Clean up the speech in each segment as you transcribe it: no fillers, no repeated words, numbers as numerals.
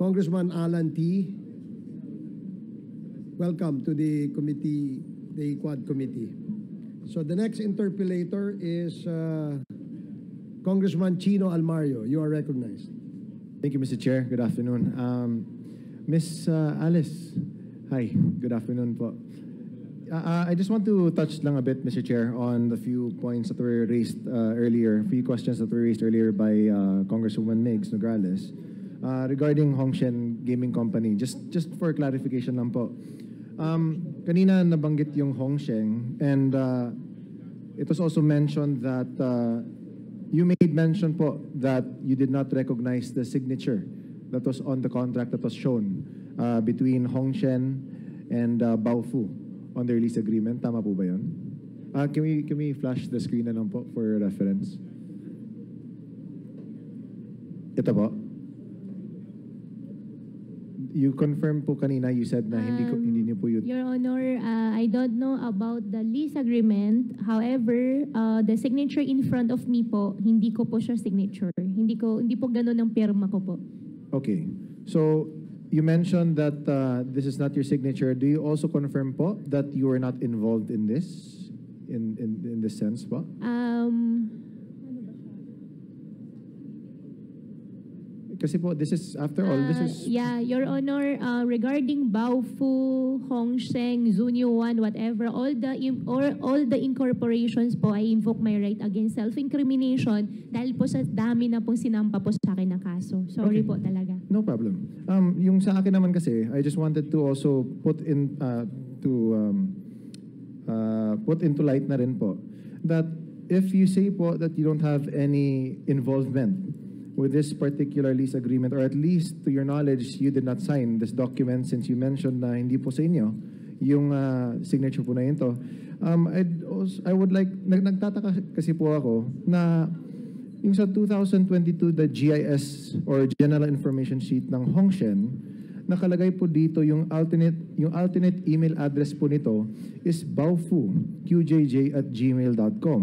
Congressman Alan T. Welcome to the committee, the Quad Committee. So the next interpellator is Congressman Chino Almario. You are recognized. Thank you, Mr. Chair. Good afternoon. Ms. Alice, hi. Good afternoon po. I just want to touch lang a bit, Mr. Chair, on the few points that were raised earlier, few questions that were raised earlier by Congresswoman Migs Nograles regarding Hongshen Gaming Company. Just for clarification lang po. Kanina nabanggit yung Hongshen, and it was also mentioned that you made mention po that you did not recognize the signature that was on the contract that was shown between Hongshen and Baofu on the release agreement. Tama po ba yun? Can we flash the screen na lang po for reference? Ito po. You confirmed po kanina, you said na hindi niyo po yun. Your Honor, I don't know about the lease agreement. However, the signature in front of me po, hindi ko po siya signature. Hindi po ganun ang pirma ko po. Okay. So, you mentioned that this is not your signature. Do you also confirm po that you are not involved in this? In this sense po? Kasi po, this is, after all, this is... Yeah, Your Honor, regarding Baofu, Hongshen, Zunyo 1, whatever, all the incorporations po, I invoke my right against self-incrimination dahil po sa dami na pong sinampa po sa akin na kaso. Sorry po talaga. No problem. Yung sa akin naman kasi, I just wanted to also put into light na rin po that if you say po that you don't have any involvement with this particular lease agreement, or at least to your knowledge, you did not sign this document since you mentioned na hindi po sa inyo yung signature po na ito. I would like, nagtataka kasi po ako na yung sa 2022, the GIS or General Information Sheet ng Hongshen, nakalagay po dito yung alternate email address po nito is baofu@gmail.com.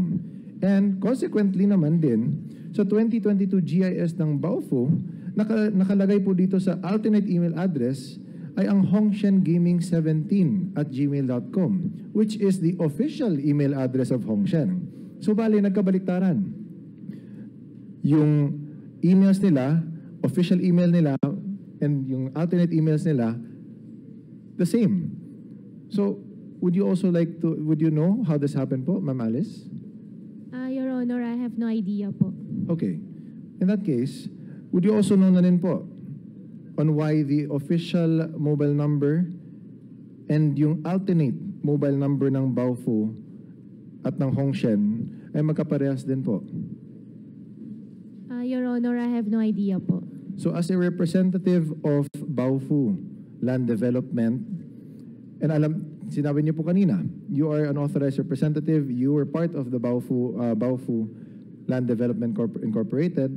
And consequently naman din, sa 2022 GIS ng Baofu, nakalagay po dito sa alternate email address ay ang hongshen17@gmail.com, which is the official email address of Hongshen. So bali, nagkabaliktaran. Yung emails nila, official email nila, and yung alternate emails nila, the same. So, would you know how this happened po, Ma'am Alice? Your Honor, I have no idea po. Okay. In that case, would you also know na rin po on why the official mobile number and yung alternate mobile number ng Baofu at ng Hongshen ay magkaparehas din po? Your Honor, I have no idea po. So as a representative of Baofu Land Development, and sinabi niyo po kanina, you are an authorized representative, you were part of the Baofu Land Development Incorporated,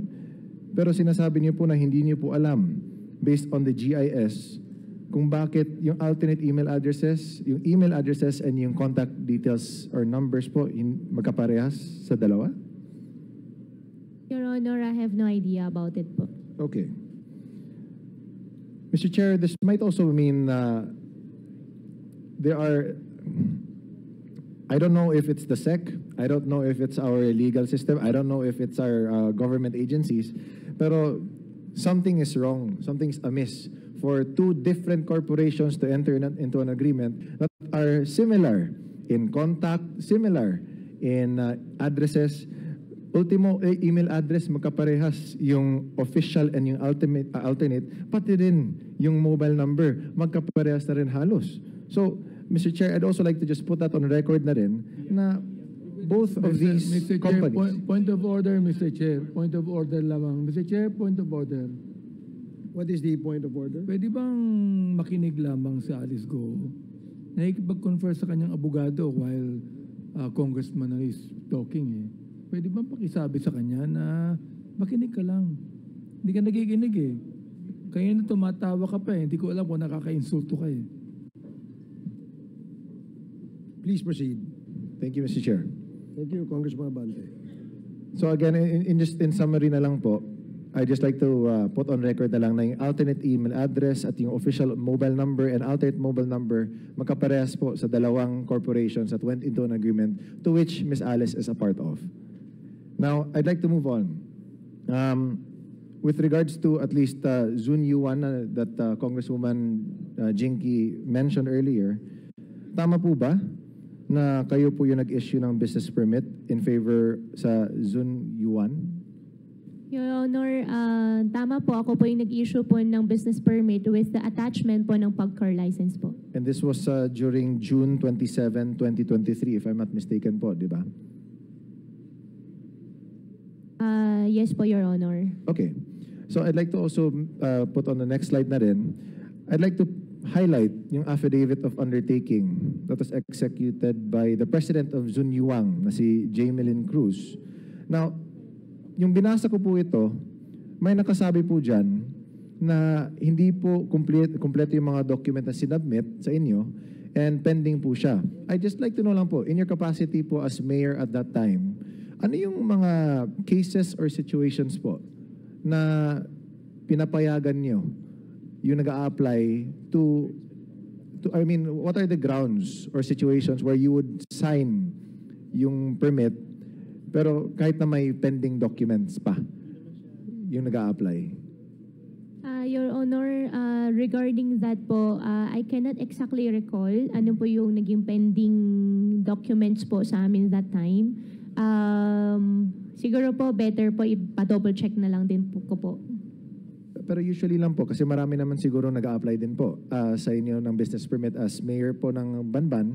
pero sinasabi niyo po na hindi niyo po alam, based on the GIS, kung bakit yung alternate email addresses and yung contact details or numbers po magkaparehas sa dalawa? Your Honor, I have no idea about it po. Okay. Mr. Chair, this might also mean there are, I don't know if it's the SEC, I don't know if it's our legal system, I don't know if it's our government agencies, pero something is wrong, something's amiss for two different corporations to enter into an agreement that are similar in contact, similar in addresses. Ultimo, email address magkaparehas, yung official and yung alternate, pati rin yung mobile number, magkaparehas na rin halos. So, Mr. Chair, I'd also like to just put that on record na rin na both of these Mr. companies... Chair, point of order, Mr. Chair. Point of order lamang. Mr. Chair, point of order. What is the point of order? Pwede bang makinig lamang si Alice Go? Nakikipag-confer sa kanyang abogado while congressman is talking eh. Pwede bang pakisabi sa kanya na makinig ka lang? Hindi ka nagiginig eh. Kaya na tumatawa ka pa eh. Hindi ko alam kung nakaka-insulto ka eh. Please proceed. Thank you, Mr. Chair. Thank you, Congressman Abante. So again, in summary na lang po, I just like to put on record na lang na yung alternate email address at yung official mobile number and alternate mobile number magkaparehas po sa dalawang corporations that went into an agreement to which Ms. Alice is a part of. Now, I'd like to move on. With regards to at least Zun Yuan that Congresswoman Jinky mentioned earlier, tama po ba na kayo po yung nag-issue ng business permit in favor sa Zun Yuan? Your Honor, tama po. Ako po yung nag-issue po ng business permit with the attachment po ng PAGCOR license po. And this was during June 27, 2023, if I'm not mistaken po, di ba? Yes po, Your Honor. Okay. So I'd like to also put on the next slide na rin, I'd like to highlight yung affidavit of undertaking that was executed by the president of Zun Yuan, na si Jamelyn Cruz. Now, yung binasa ko po ito, may nakasabi po dyan na hindi po kompleto yung mga document na sinubmit sa inyo and pending po siya. I'd just like to know lang po, in your capacity po as mayor at that time, ano yung mga cases or situations po na pinapayagan nyo yung nag-a-apply to, I mean, what are the grounds or situations where you would sign yung permit pero kahit na may pending documents pa yung nag-a-apply? Your Honor, regarding that po, I cannot exactly recall ano po yung naging pending documents po sa amin that time. Siguro po better po ipa-double check na lang din po ko po. Pero usually lang po, kasi marami naman siguro nag-a-apply din po sa inyo ng business permit as mayor po ng Banban.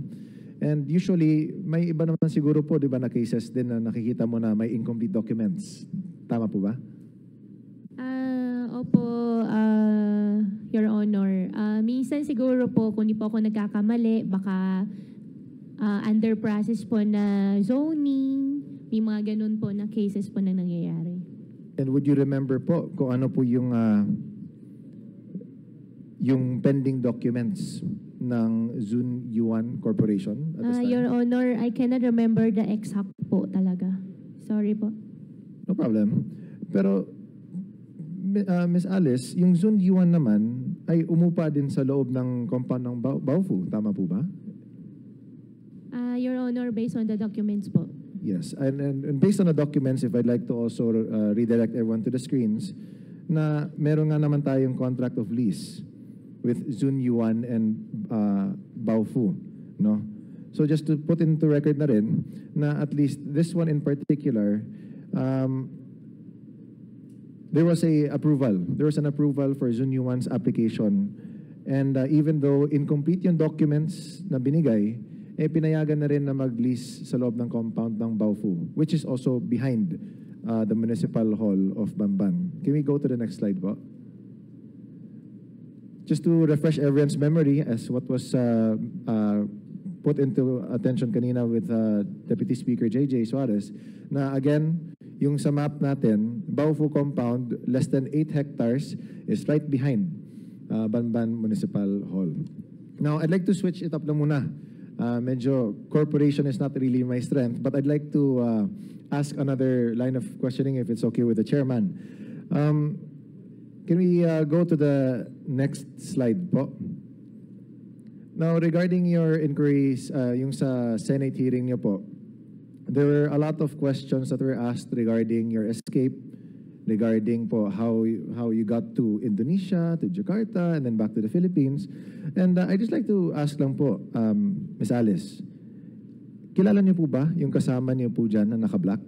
And usually, may iba naman siguro po, di ba, na cases din na nakikita mo na may incomplete documents. Tama po ba? Opo, Your Honor. Minsan siguro po, kung di po ako nagkakamali, baka under process po na zoning, may mga ganun po na cases po na nangyayari. And would you remember po kung ano po yung pending documents ng Zun Yuan Corporation at this time? Your Honor, I cannot remember the exact po talaga. Sorry po. No problem. Pero, Ms. Alice, yung Zun Yuan naman ay umupa din sa loob ng compound ng Baofu. Tama po ba? Your Honor, based on the documents po. Yes. And based on the documents, if I'd like to also redirect everyone to the screens, na meron nga naman tayong contract of lease with Zun Yuan and Baofu, no? So just to put into record na rin, na at least this one in particular, there was an approval for Zun Yuan's application. And even though incomplete yung documents na binigay, pinayagan na rin na mag-lease sa loob ng compound ng Baofu, which is also behind the Municipal Hall of Bamban. Can we go to the next slide po? Just to refresh everyone's memory as what was put into attention kanina with Deputy Speaker J.J. Suarez, na again, yung sa map natin, Baofu compound, less than 8 hectares, is right behind Banban Municipal Hall. Now, I'd like to switch it up na muna. Medyo corporation is not really my strength, but I'd like to ask another line of questioning if it's okay with the chairman. Can we go to the next slide po? Now, regarding your inquiries, yung sa Senate hearing niyo po, there were a lot of questions that were asked regarding your escape, regarding po how you got to Indonesia, to Jakarta, and then back to the Philippines. And I'd just like to ask lang po, Ms. Alice, kilala niyo po ba yung kasama niyo po dyan na naka-black?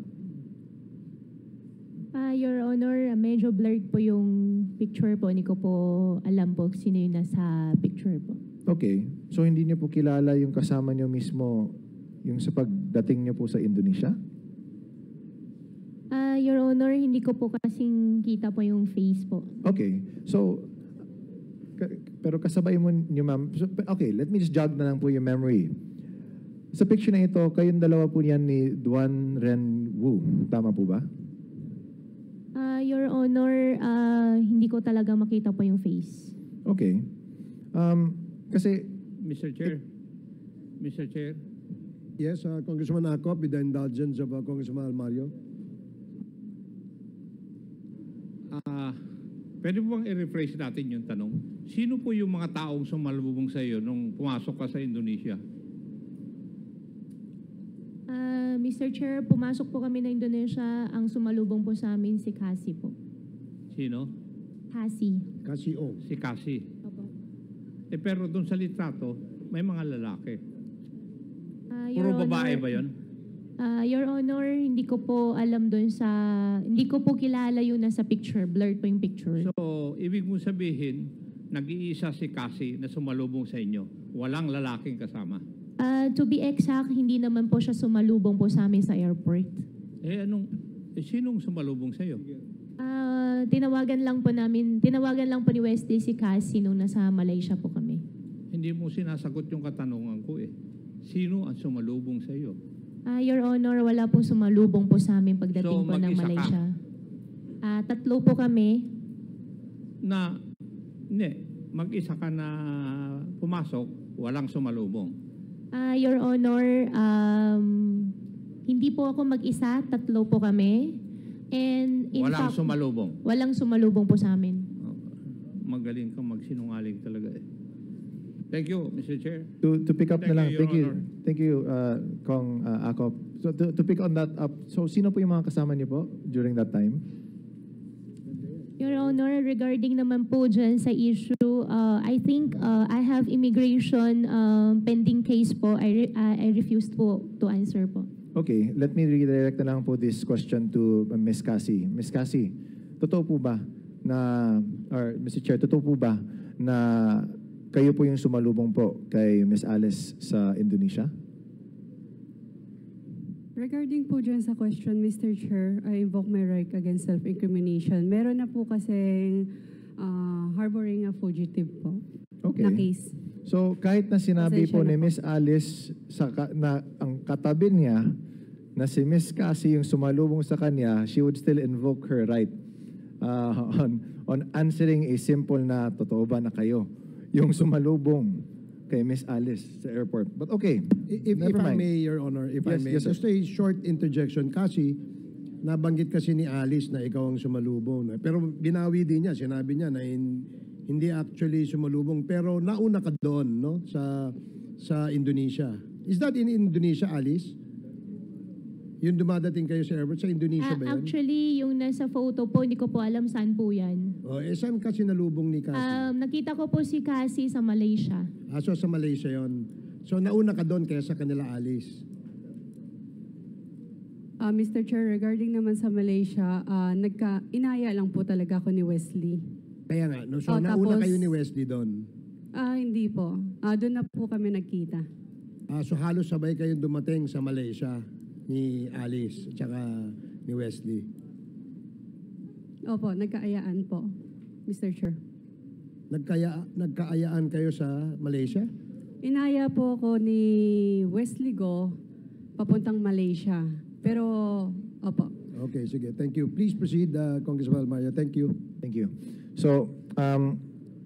Your Honor, medyo blurred po yung picture po. Hindi ko po alam po sino yung nasa picture po. Okay. So hindi niyo po kilala yung kasama niyo mismo yung sa pagdating niyo po sa Indonesia? Your Honor, hindi ko po kasing kita po yung face po. Okay. So, pero kasabay mo niyo, ma'am. So, okay, let me just jog na lang po yung memory. Sa picture na ito, kayong dalawa po yan ni Duan Ren Wu. Tama po ba? Your Honor, hindi ko talaga makita po yung face. Okay. Kasi, Mr. Chair. Mr. Chair. Yes, Congressman Acop, with the indulgence of Congressman Almario. Pwede po bang i-rephrase natin yung tanong? Sino po yung mga taong sumalubong sa iyo nung pumasok ka sa Indonesia? Mr. Chair, pumasok po kami na Indonesia. Ang sumalubong po sa amin si Cassie po. Sino? Cassie. Kasi Si Cassie. Opo. Pero doon sa litrato, may mga lalaki. Your Puro babae Honor, ba yun? Your Honor, hindi ko po alam doon sa... Hindi ko po kilala yung nasa picture. Blurred po yung picture. So, ibig mo sabihin, nag-iisa si Cassie na sumalubong sa inyo. Walang lalaking kasama. To be exact, hindi naman po siya sumalubong po sa amin sa airport. Sinong sumalubong sa iyo? Tinawagan lang po ni Wesley si Cassie nung nasa Malaysia po kami. Hindi mo sinasagot yung katanungan ko eh. Sino ang sumalubong sa iyo? Your Honor, wala pong sumalubong po sa amin pagdating So, po ng mag-isa ka? Malaysia. Tatlo po kami. Mag-isa ka na pumasok, walang sumalubong. Your Honor, hindi po ako mag-isa, tatlo po kami. And in Walang fact, sumalubong. walang sumalubong po sa amin. Magaling kang magsinungaling talaga eh. Thank you, Mr. Chair. To pick up Thank na lang, you, Your Honor. thank you, Kong Akop. So to pick on that up, so sino po yung mga kasama niyo po during that time? Your Honor, regarding naman po dyan sa issue, I think I have immigration pending case po. I refused po to answer po. Okay, let me redirect na lang po this question to Ms. Cassie. Ms. Cassie, totoo po ba na, or Mr. Chair, totoo po ba na kayo po yung sumalubong po kay Ms. Alice sa Indonesia? Regarding po dyan sa question, Mr. Chair, I invoke my right against self-incrimination. Meron na po kasing harboring a fugitive po Okay. na case. So kahit na sinabi po Pasensya na ni po. Ms. Alice na ang katabi niya na si Ms. Cassie yung sumalubong sa kanya, she would still invoke her right on answering a simple na totoo ba na kayo yung sumalubong kay Ms. Alice sa airport. But okay, If never I mind. may, Your Honor, if I Yes, may, yes, sir. just a short interjection. Kasi, nabanggit kasi ni Alice na ikaw ang sumalubong. Pero binawi din niya, sinabi niya na hindi actually sumalubong. Pero nauna ka doon, no? Sa Indonesia. Is that in Indonesia, Alice? Yung dumadating kayo sa airport, sa Indonesia ba yun? Actually, yung nasa photo po, hindi ko po alam saan po yan. Saan kasi nalubong ni Cassie? Nakita ko po si Cassie sa Malaysia. So sa Malaysia yon. So nauna ka doon kaya sa kanila, Alice. Mr. Chair, regarding naman sa Malaysia, inaya lang po talaga ako ni Wesley. Kaya nga, no? So Oh, nauna tapos- kayo ni Wesley doon. Hindi po. Doon na po kami nagkita. So halos sabay kayong dumating sa Malaysia ni Alice at saka ni Wesley. Opo, nagkaayaan po, Mr. Chair. Nagkaayaan kayo sa Malaysia? Inaya po ako ni Wesley Go papuntang Malaysia. Pero, opo. Okay, sige. Thank you. Please proceed, Congressman Almario. Thank you. Thank you. So,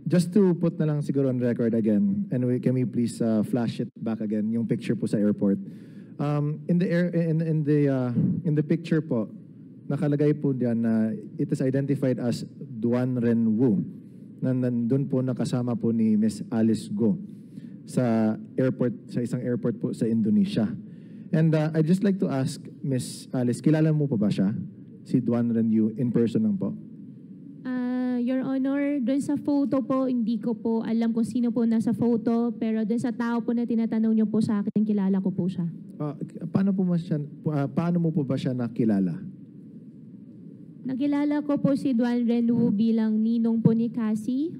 just to put na lang siguro on record again, and can we please flash it back again, yung picture po sa airport. In the picture po, nakalagay po diyan na it is identified as Duan Ren Wu. Na nandun po nakasama po ni Miss Alice Go sa isang airport po sa Indonesia. And I'd just like to ask Miss Alice, kilala mo po ba siya? Si Duan Ren Wu in person lang po? Your Honor, doon sa photo po, hindi ko po alam kung sino po nasa photo, pero doon sa tao po na tinatanong niyo po sa akin, kilala ko po siya. Paano mo po ba siya nakilala? Nakilala ko po si Duan Renwu bilang ninong po ni Cassie.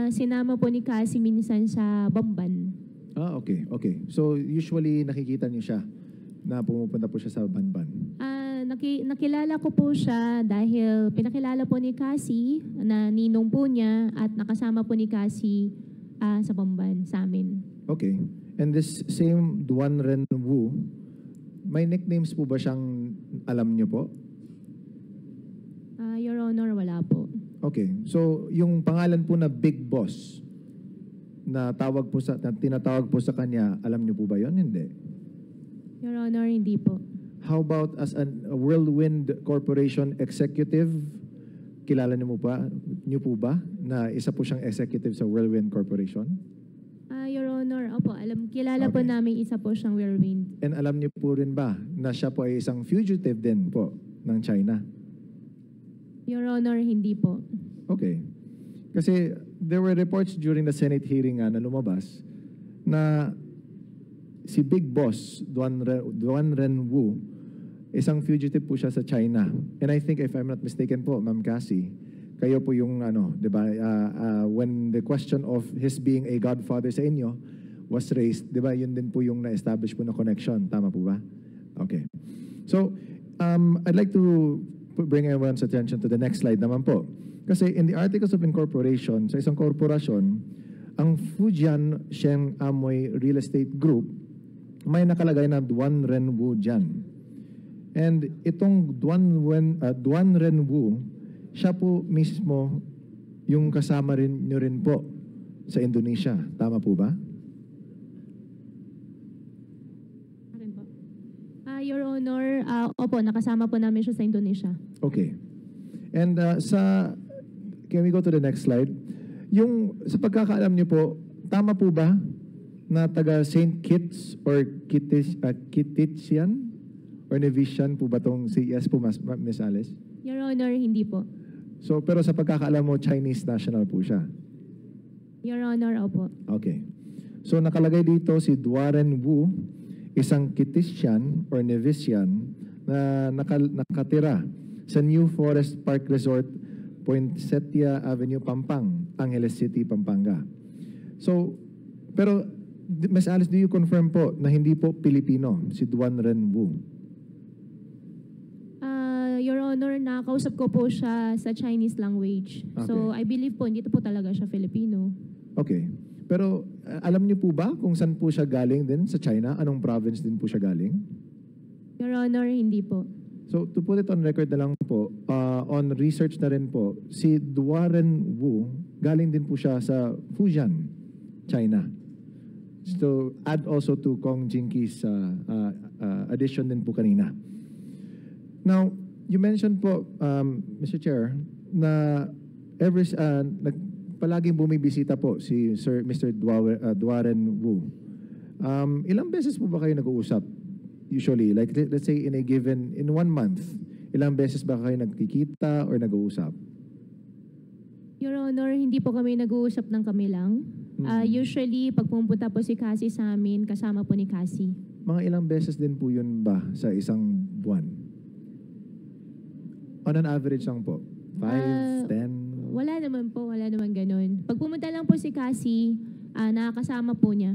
Sinama po ni Cassie minsan sa Bamban. Okay. So usually nakikita niyo siya na pumupunta po siya sa Banban. Nakilala ko po siya dahil pinakilala po ni Cassie na ninong po niya at nakasama po ni Cassie sa Bamban sa amin. Okay. And this same Duan Ren Wu, may nicknames po ba siyang alam niyo po? Your Honor, wala po. Okay. So yung pangalan po na Big Boss na tinatawag po sa kanya, alam niyo po ba 'yon? Hindi. Your Honor, hindi po. How about as a Whirlwind Corporation executive? kilala niyo po ba na isa po siyang executive sa Whirlwind Corporation? Your Honor, opo, kilala po Okay. namin isa po siyang Whirlwind. And alam niyo po rin ba na siya po ay isang fugitive din po ng China? Your Honor, hindi po. Okay. Kasi there were reports during the Senate hearing na lumabas na si Big Boss, Duan Renwu, isang fugitive po siya sa China. And I think if I'm not mistaken po, Ma'am Cassie, kayo po yung di ba, when the question of his being a godfather sa inyo was raised, di ba, yun din po yung na-establish po na connection. Tama po ba? Okay. So, I'd like to bring everyone's attention to the next slide naman po. Kasi in the Articles of Incorporation, sa isang korporasyon, ang Fujian Sheng Amoy Real Estate Group, may nakalagay na Duan Renwu dyan. And itong Duan Renwu, siya po mismo yung kasama nyo rin po sa Indonesia. Tama po ba? Akin po. Your Honor, opo, nakasama po namin siya sa Indonesia. Okay. And can we go to the next slide? Yung sa pagkakaalam niyo po, tama po ba na taga St. Kitts or Kittitsian or Nevisian po ba tong si yes po, Miss Alice? Your Honor, hindi po. So, pero sa pagkakaalam mo, Chinese national po siya. Your Honor, opo. Okay. So, nakalagay dito si Duaren Wu, isang Kittitsian or Nevisian na nakatira sa New Forest Park Resort, Poinsettia Avenue, Pampang, Angeles City, Pampanga. So, pero, Ms. Alice, do you confirm po na hindi po Pilipino si Duan Renwu? Your Honor, nakausap ko po siya sa Chinese language. So, Okay. I believe po, hindi po talaga siya Filipino. Okay. Pero alam niyo po ba kung saan po siya galing din sa China? Anong province din po siya galing? Your Honor, hindi po. So to put it on record na lang po, on research na rin po, si Duaren Wu, galing din po siya sa Fujian, China. So add also to Kong Jinki's addition din po kanina. Now, you mentioned po, Mr. Chair, na palaging bumibisita po si Mr. Duaren Wu. Ilang beses po ba kayo nag-uusap? Usually, like let's say in 1 month, ilang beses ba kayo nagkikita or nag-uusap? Your Honor, hindi po kami nag-uusap ng kami lang. Usually, pag pumunta po si Cassie sa amin, kasama po ni Cassie. Mga ilang beses din po yun ba sa isang buwan? On an average lang po? 5, 10? Wala naman po, wala naman ganun. Pag pumunta lang po si Cassie, nakakasama po niya.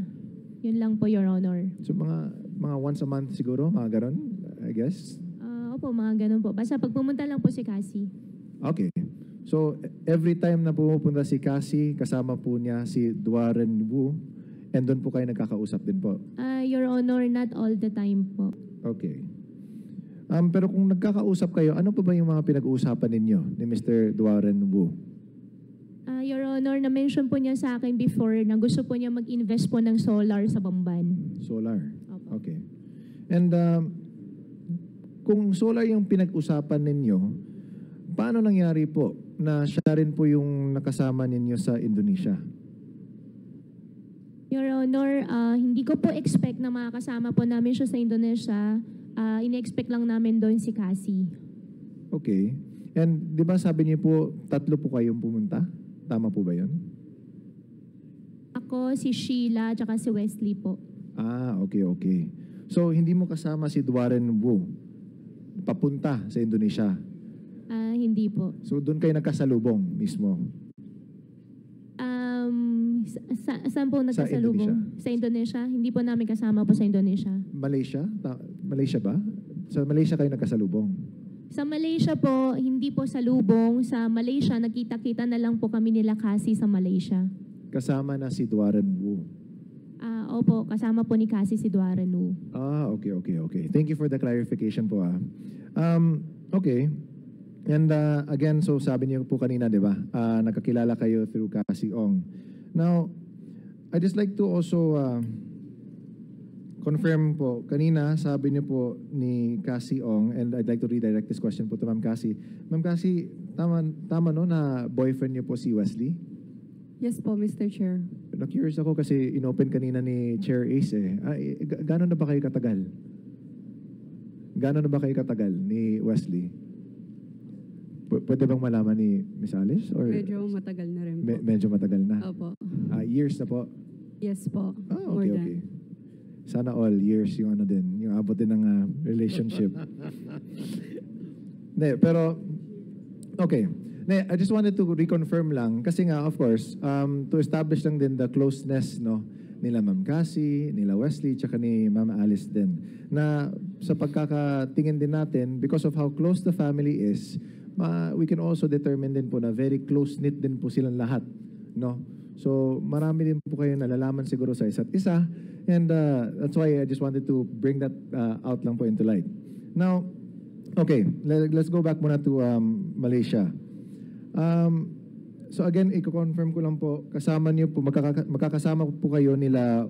Yun lang po, Your Honor. So mga once a month siguro, mga ganon, I guess? Opo, mga ganun po. Basta pag pumunta lang po si Cassie. Okay. So every time na pumupunta si Cassie, kasama po niya si Duaren Wu, and doon po kayo nagkakausap din po? Your Honor, not all the time po. Okay. Pero kung nagkakausap kayo, ano pa ba yung mga pinag-uusapan ninyo ni Mr. Duaren Wu? Your Honor, na-mention po niya sa akin before na gusto po niya mag-invest po ng solar sa Bamban. Solar? Opo. Okay. And kung solar yung pinag-usapan ninyo, paano nangyari po na siya rin po yung nakasama ninyo sa Indonesia? Your Honor, hindi ko po expect na makakasama po namin siya sa Indonesia. Ine-expect lang namin doon si Cassie. Okay. And di ba sabi niyo po, 3 po kayong pumunta? Tama po ba yun? Ako, si Sheila, tsaka si Wesley po. Okay. So, hindi mo kasama si Duaren Wu papunta sa Indonesia? Hindi po. So, doon kayo nagkasalubong mismo? Saan po nagkasalubong? Sa Indonesia? Hindi po namin kasama po sa Indonesia. Malaysia? Malaysia ba? Sa Malaysia kayo nagkasalubong? Sa Malaysia po, hindi po sa lubong. Sa Malaysia, nakita-kita na lang po kami nila Cassie sa Malaysia. Kasama na si Duaren Wu? Opo, kasama po ni Cassie si Duaren Wu. Okay. Thank you for the clarification po. Okay. And again, so sabi niyo po kanina, di ba? Nakakilala kayo through Cassie Ong. Now, I just like to also confirm po, kanina sabi niyo po ni Cassie Ong, and I'd like to redirect this question po to Ma'am Cassie. Ma'am Cassie, tama no na boyfriend niyo po si Wesley? Yes po, Mr. Chair. Na-curious ako kasi inopen kanina ni Chair Ace gano'n na ba kayo katagal? Gano'n na ba kayo katagal ni Wesley? Pwede bang malaman ni Miss Alice? Or Medyo matagal na rin po. medyo matagal na? Opo. Years na po? Yes po. Okay, okay. Sana all years yung ano din, yung abot din ng relationship. Pero, okay. I just wanted to reconfirm lang, kasi nga, of course, to establish lang din the closeness, no, nila Ma'am Cassie, nila Wesley, tsaka ni Ma'am Alice din. Na sa pagkakatingin din natin, because of how close the family is, we can also determine din po na very close-knit din po silang lahat, no? So, marami din po kayo nalalaman siguro sa isa't isa, and that's why I just wanted to bring that out lang po into light. Now, okay, let's go back muna to Malaysia. So again, i-confirm ko lang po, kasama niyo po, magkakasama po kayo nila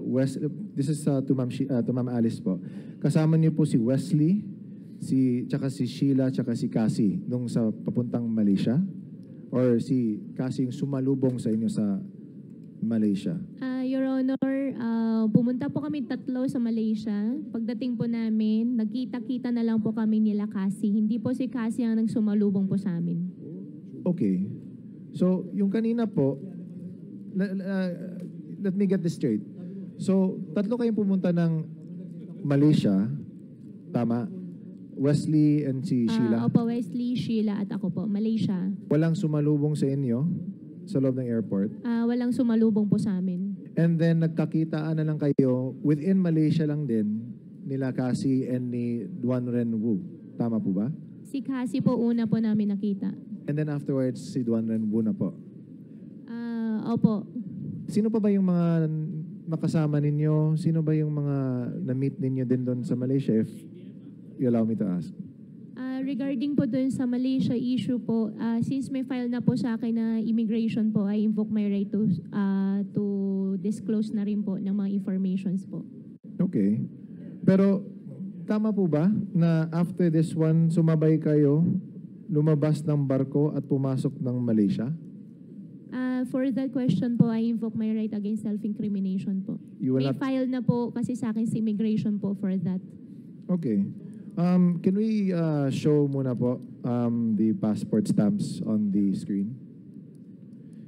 this is to Ma'am Alice po. Kasama niyo po si Wesley, tsaka si Sheila, tsaka si Cassie nung sa papuntang Malaysia? Or si Cassie yung sumalubong sa inyo sa Malaysia? Your Honor, pumunta po kami tatlo sa Malaysia. Pagdating po namin, nagkita-kita na lang po kami nila Cassie. Hindi po si Cassie ang nagsumalubong po sa amin. Okay. So, yung kanina po, let me get this straight. So, tatlo kayong pumunta ng Malaysia, tama? Wesley and si Sheila? Opo, Wesley, Sheila at ako po, Malaysia. Walang sumalubong sa inyo sa loob ng airport? Walang sumalubong po sa amin. And then, nagkakitaan na lang kayo within Malaysia lang din nila Cassie and ni Duan Ren Wu. Tama po ba? Si Cassie po una po namin nakita. And then afterwards, si Duan Ren Wu na po. Opo. Sino pa ba yung mga makasama ninyo? Sino ba yung mga na-meet ninyo din doon sa Malaysia, if you allow me to ask? Regarding po doon sa Malaysia issue po, since may file na po sa akin na immigration po, I invoke my right to disclose na rin po ng mga informations po. Okay. Pero tama po ba na after this one, sumabay kayo, lumabas ng barko at pumasok ng Malaysia? For that question po, I invoke my right against self-incrimination po. May file na po kasi sa akin sa immigration po for that. Okay. Can we show muna po the passport stamps on the screen?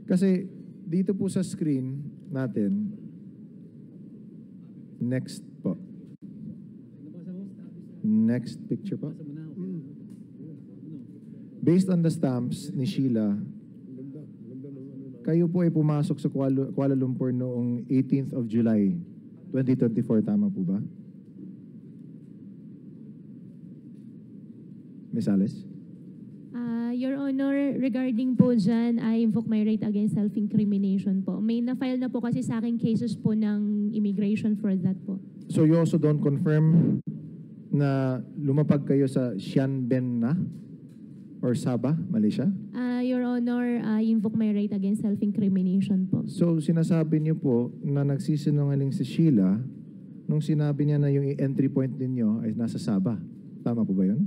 Kasi dito po sa screen natin, next po. Next picture po. Based on the stamps ni Sheila, kayo po ay pumasok sa Kuala Lumpur noong 18th of July, 2024. Tama po ba? Ms. Alice? Your Honor, regarding po dyan, I invoke my right against self-incrimination po. May na-file na po kasi sa akin cases po ng immigration for that po. So you also don't confirm na lumapag kayo sa Xianben na? Or Sabah, Malaysia? Your Honor, I invoke my right against self-incrimination po. So sinasabi niyo po na nagsisinungaling si Sheila nung sinabi niya na yung entry point ninyo ay nasa Sabah. Tama po ba yun?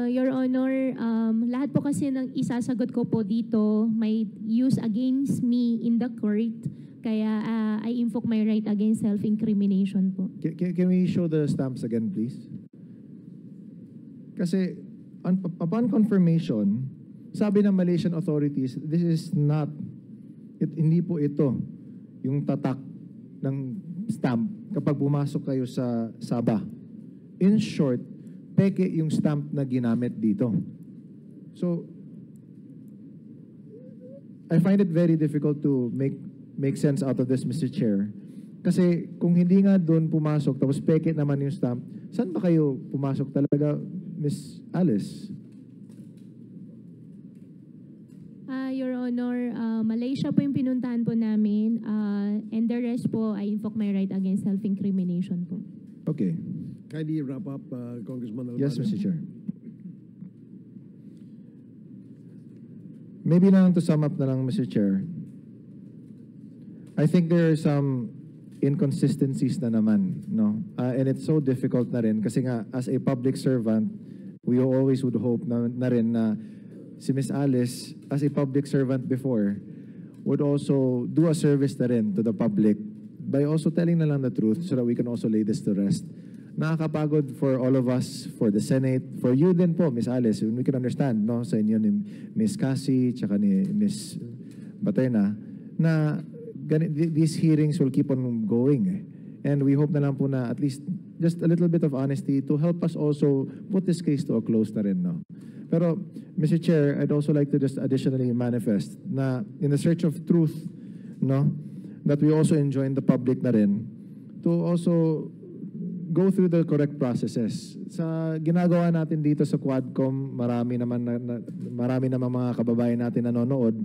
Your Honor, lahat po kasi ng isasagot ko po dito may use against me in the court. Kaya I invoke my right against self-incrimination po. Can we show the stamps again, please? Kasi upon confirmation, sabi ng Malaysian authorities, this is not, hindi po ito yung tatak ng stamp kapag pumasok kayo sa Sabah. In short, peke yung stamp na ginamit dito. So, I find it very difficult to make sense out of this, Mr. Chair. Kasi kung hindi nga doon pumasok, tapos peke naman yung stamp, saan ba kayo pumasok talaga, Ms. Alice? Your Honor, Malaysia po yung pinuntahan po namin, and the rest po, I invoke my right against self-incrimination po. Okay. Kindly wrap up, Congressman Albano. Yes, Mr. Chair. Maybe na lang to sum up na lang, Mr. Chair. I think there are some inconsistencies na naman, no? And it's so difficult na rin kasi nga as a public servant, we always would hope na rin na si Miss Alice, as a public servant before, would also do a service na rin to the public by also telling na lang the truth so that we can also lay this to rest. Nakakapagod for all of us, for the Senate, for you din po, Miss Alice, we can understand, no, sa inyo ni Miss Cassie, tsaka ni Miss Baterna, na these hearings will keep on going. And we hope na lang po na at least just a little bit of honesty to help us also put this case to a close na rin, no? Pero, Mr. Chair, I'd also like to just additionally manifest na in the search of truth, no, that we also enjoin the public na rin to also go through the correct processes. Sa ginagawa natin dito sa Quadcom, marami naman mga kababayan natin nanonood.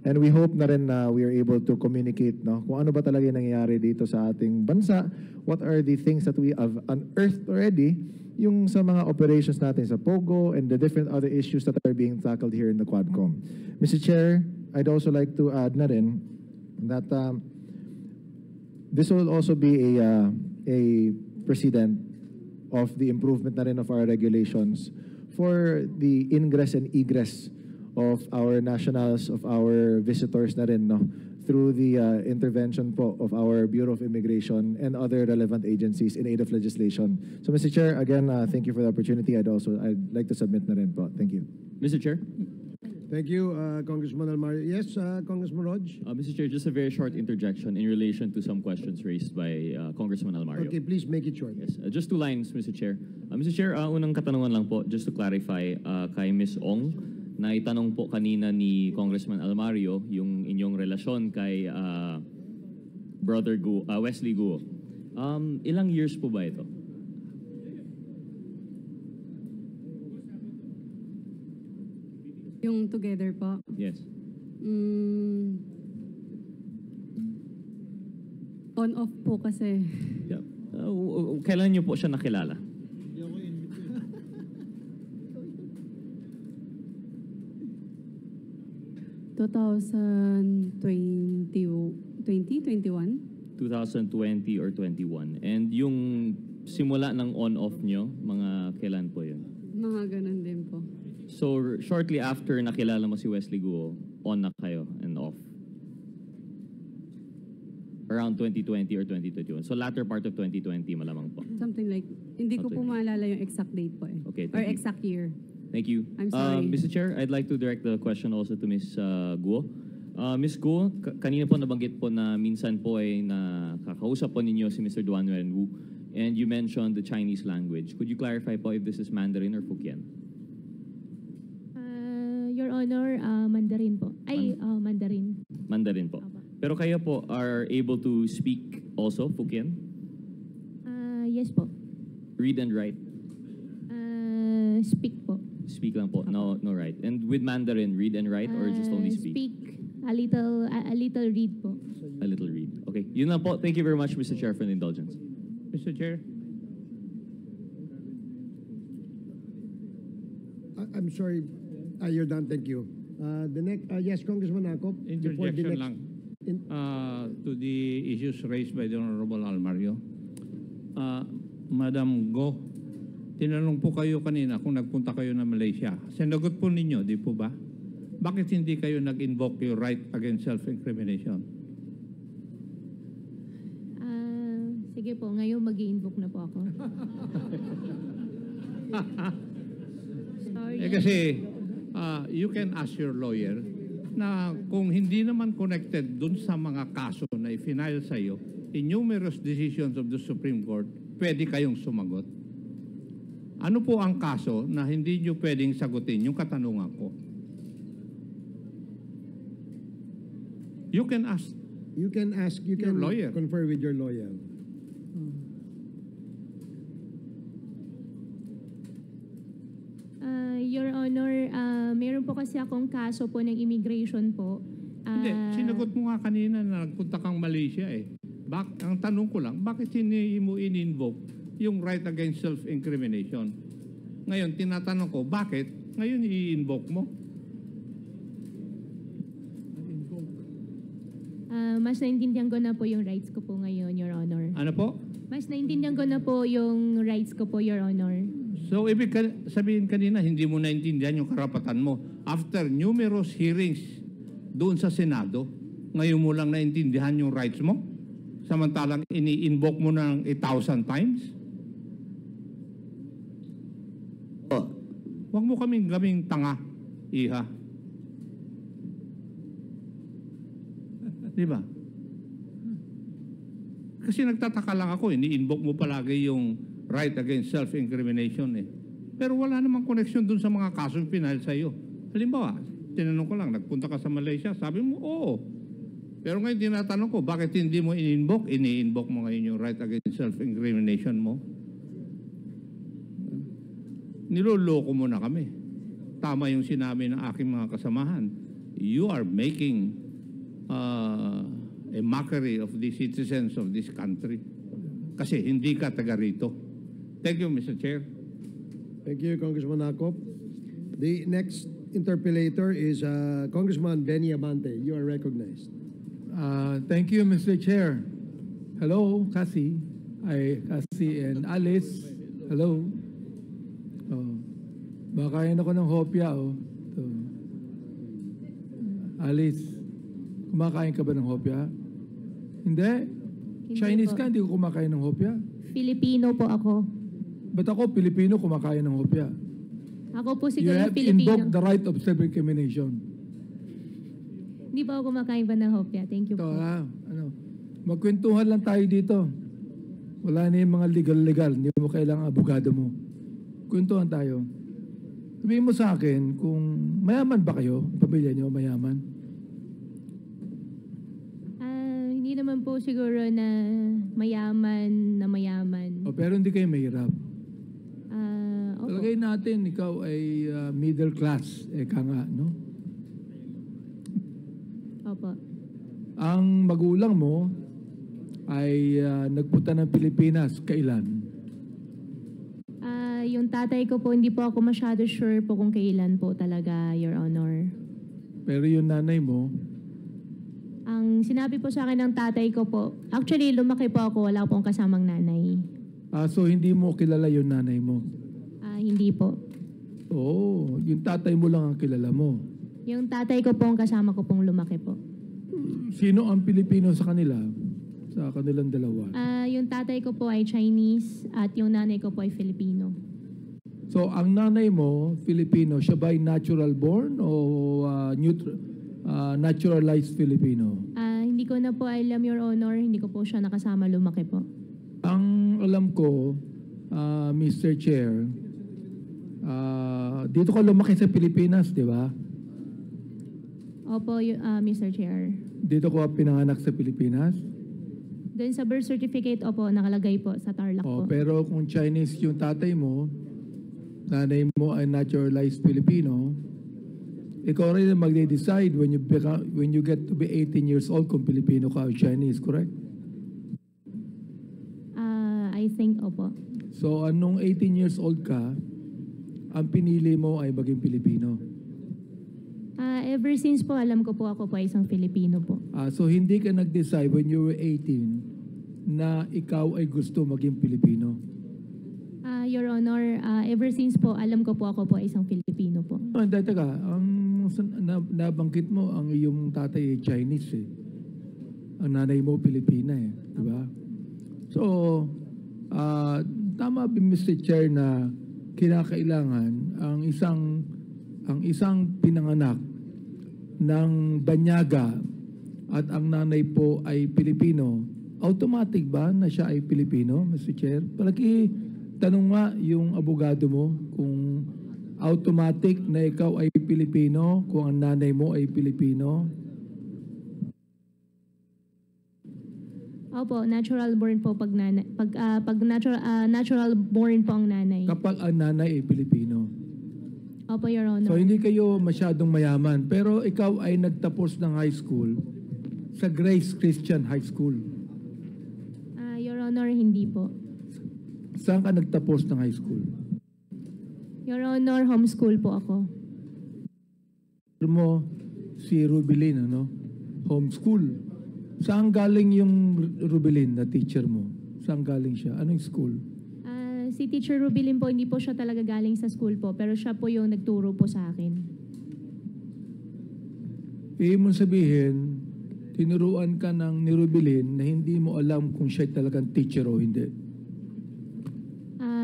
And we hope na rin na we are able to communicate, no, kung ano ba talaga yung nangyayari dito sa ating bansa, what are the things that we have unearthed already, yung sa mga operations natin sa POGO and the different other issues that are being tackled here in the Quadcom. Mr. Chair, I'd also like to add na rin that this will also be a precedent of the improvement na rin of our regulations for the ingress and egress of our nationals, of our visitors na rin, no, through the intervention po of our Bureau of Immigration and other relevant agencies in aid of legislation. So, Mr. Chair, again, thank you for the opportunity. I'd like to submit na rin po. Thank you. Mr. Chair? Thank you, Congressman Almario. Yes, Congressman Rog? Mr. Chair, just a very short interjection in relation to some questions raised by Congressman Almario. Okay, please make it short. Yes, just 2 lines, Mr. Chair. Mr. Chair, unang katanungan lang po, just to clarify, kay Ms. Ong, na itanong po kanina ni Congressman Almario yung inyong relasyon kay Brother Guo, Wesley Guo. Ilang years po ba ito? Yung together po. Yes. On-off po kasi. Yeah. Kailan niyo po siya nakilala? (2020, 21? 2020 or 21. And yung simula ng on-off nyo, mga kailan po yun? Mga ganun din po. So, shortly after nakilala mo si Wesley Guo, on na kayo and off? Around 2020 or 2021. So, latter part of 2020 malamang po. Something like, hindi ko po maalala yung exact date po eh. Okay, Or thank you. exact year. Thank you. I'm sorry. Mr. Chair, I'd like to direct the question also to Ms. Guo. Ms. Guo, kanina po nabanggit po na minsan po ay nakakausap po ninyo si Mr. Duan Nguyen Wu, and you mentioned the Chinese language. Could you clarify po if this is Mandarin or Hokkien? Your Honor, Mandarin po. Mandarin. Mandarin po. Opo. Pero kayo po are able to speak also Hokkien? Yes po. Read and write? Speak po. Speak lang po, no write. And with Mandarin, read and write or just only speak? Speak. A little read po. A little read. Okay. Yun lang po. Thank you very much, Mr. Chair, for the indulgence. Mr. Chair? I'm sorry. You're done. Thank you. The next, yes, Congressman Akop. before the Interjection next- lang to the issues raised by the Honorable Almario. Madam Go, tinanong po kayo kanina kung nagpunta kayo na Malaysia. Sinagot po ninyo, di po ba? Bakit hindi kayo nag-invoke your right against self-incrimination? Sige po, ngayon mag-i-invoke na po ako. Sorry. Kasi you can ask your lawyer na kung hindi naman connected dun sa mga kaso na i-final sa iyo, in numerous decisions of the Supreme Court, pwede kayong sumagot. Ano po ang kaso na hindi nyo pwedeng sagutin yung katanungan ko? You can ask. You can Your lawyer. confer with your lawyer. Your Honor, meron po kasi akong kaso po ng immigration po. Hindi, sinagot mo nga kanina na nagpunta kang Malaysia eh. Ang tanong ko lang, bakit hindi mo in-invoke yung right against self-incrimination? Ngayon, tinatanong ko, bakit ngayon i-invoke mo? Mas naintindihan ko na po yung rights ko po ngayon, Your Honor. Ano po? Mas naintindihan ko na po yung rights ko po, Your Honor. So, ibig sabihin kanina, hindi mo naintindihan yung karapatan mo. After numerous hearings doon sa Senado, ngayon mo lang naintindihan yung rights mo? Samantalang ini-invoke mo ng 1,000 times? Huwag mo kaming tanga, iha. Di ba? Kasi nagtataka lang ako, ini-invoke mo palagi yung right against self-incrimination eh. Pero wala namang connection dun sa mga kasong pinahal sa iyo. Halimbawa, tinanong ko lang, nagpunta ka sa Malaysia, sabi mo, oo. Pero ngayon tinatanong ko, bakit hindi mo in-invoke? Ini-invoke mo ngayon yung right against self-incrimination mo. Niloloko mo na kami. Tama yung sinabi ng aking mga kasamahan. You are making a mockery of the citizens of this country. Kasi hindi ka taga rito. Thank you, Mr. Chair. Thank you, Congressman Akop. The next interpellator is Congressman Benny Abante. You are recognized. Thank you, Mr. Chair. Hello, Cassie. Cassie and Alice. Hello. Makain ako ng hopya, oh. So, Alice, kumakain ka ba ng hopya? Hindi. Chinese po. ka, hindi ko kumakain ng hopya. Filipino po ako. Ba't ako, Pilipino, kumakain ng hopya? Ako po You siguro have Filipino. invoked the right of self-incrimination. Hindi pa ako kumakain pa ng hopya. Thank you Ito, po. magkwentuhan lang tayo dito. Wala na yung mga legal-legal. Hindi mo kailangan abogado mo. Kwentuhan tayo. Sabihin mo sa akin kung mayaman ba kayo? Pamilya niyo mayaman? Hindi naman po siguro na mayaman. Pero hindi kayo mahirap. Opo. Talagay natin, ikaw ay middle class. Eka nga, no? Opo. Ang magulang mo ay nagpunta ng Pilipinas. Kailan? Yung tatay ko po, hindi po ako masyado sure po kung kailan po talaga, Your Honor. Pero yung nanay mo, Ang sinabi po sa akin ng tatay ko po, actually lumaki po ako, wala pong kasamang nanay. so hindi mo kilala yung nanay mo. Hindi po. Oo, yung tatay mo lang ang kilala mo. Yung tatay ko po ang kasama ko pong lumaki po. Sino ang Pilipino sa kanila? Sa kanilang dalawa? Yung tatay ko po ay Chinese at yung nanay ko po ay Filipino. So, ang nanay mo, Filipino, siya ba ay natural born o naturalized Filipino? Hindi ko na po alam, Your Honor. Hindi ko po siya nakasama lumaki po. Ang alam ko, Mr. Chair, dito ka lumaki sa Pilipinas, di ba? Opo, Mr. Chair. Dito ko pinanganak sa Pilipinas. Doon sa birth certificate, opo, nakalagay po sa Tarlac po. Pero kung Chinese yung tatay mo, nanay mo ay naturalized Filipino, ikaw rin ang mag-decide when you get to be 18 years old kung Filipino ka o Chinese, correct? I think, opo. So, anong 18 years old ka, ang pinili mo ay maging Pilipino. Ever since po, alam ko po ako po ay isang Filipino po. So, hindi ka nag-decide when you were 18 na ikaw ay gusto maging Pilipino. Your Honor, ever since po, alam ko po ako po ay isang Filipino po. Teka, nabanggit mo ang iyong tatay ay Chinese eh. Ang nanay mo Pilipina eh, di ba? So, tama ba Mr. Chair na kinakailangan ang isang pinanganak ng banyaga at ang nanay po ay Pilipino, automatic ba na siya ay Pilipino, Mr. Chair? Palagi tanong nga yung abogado mo kung automatic na ikaw ay Pilipino, kung ang nanay mo ay Pilipino. Opo, natural born po pag natural born po ang nanay. Kapag ang nanay ay Pilipino. Opo, Your Honor. So hindi kayo masyadong mayaman, pero ikaw ay nagtapos ng high school sa Grace Christian High School. Your Honor, hindi po. Saan ka nagtapos ng high school? Your Honor, homeschool po ako. Mo si Rubilin, ano? Homeschool. Saan galing yung Rubilin na teacher mo? Saan galing siya? Anong school? Si Teacher Rubilin po, hindi po siya talaga galing sa school po, pero siya po yung nagturo po sa akin. Ibig mo sabihin, tinuruan ka ng ni Rubilin na hindi mo alam kung siya talagang teacher o hindi.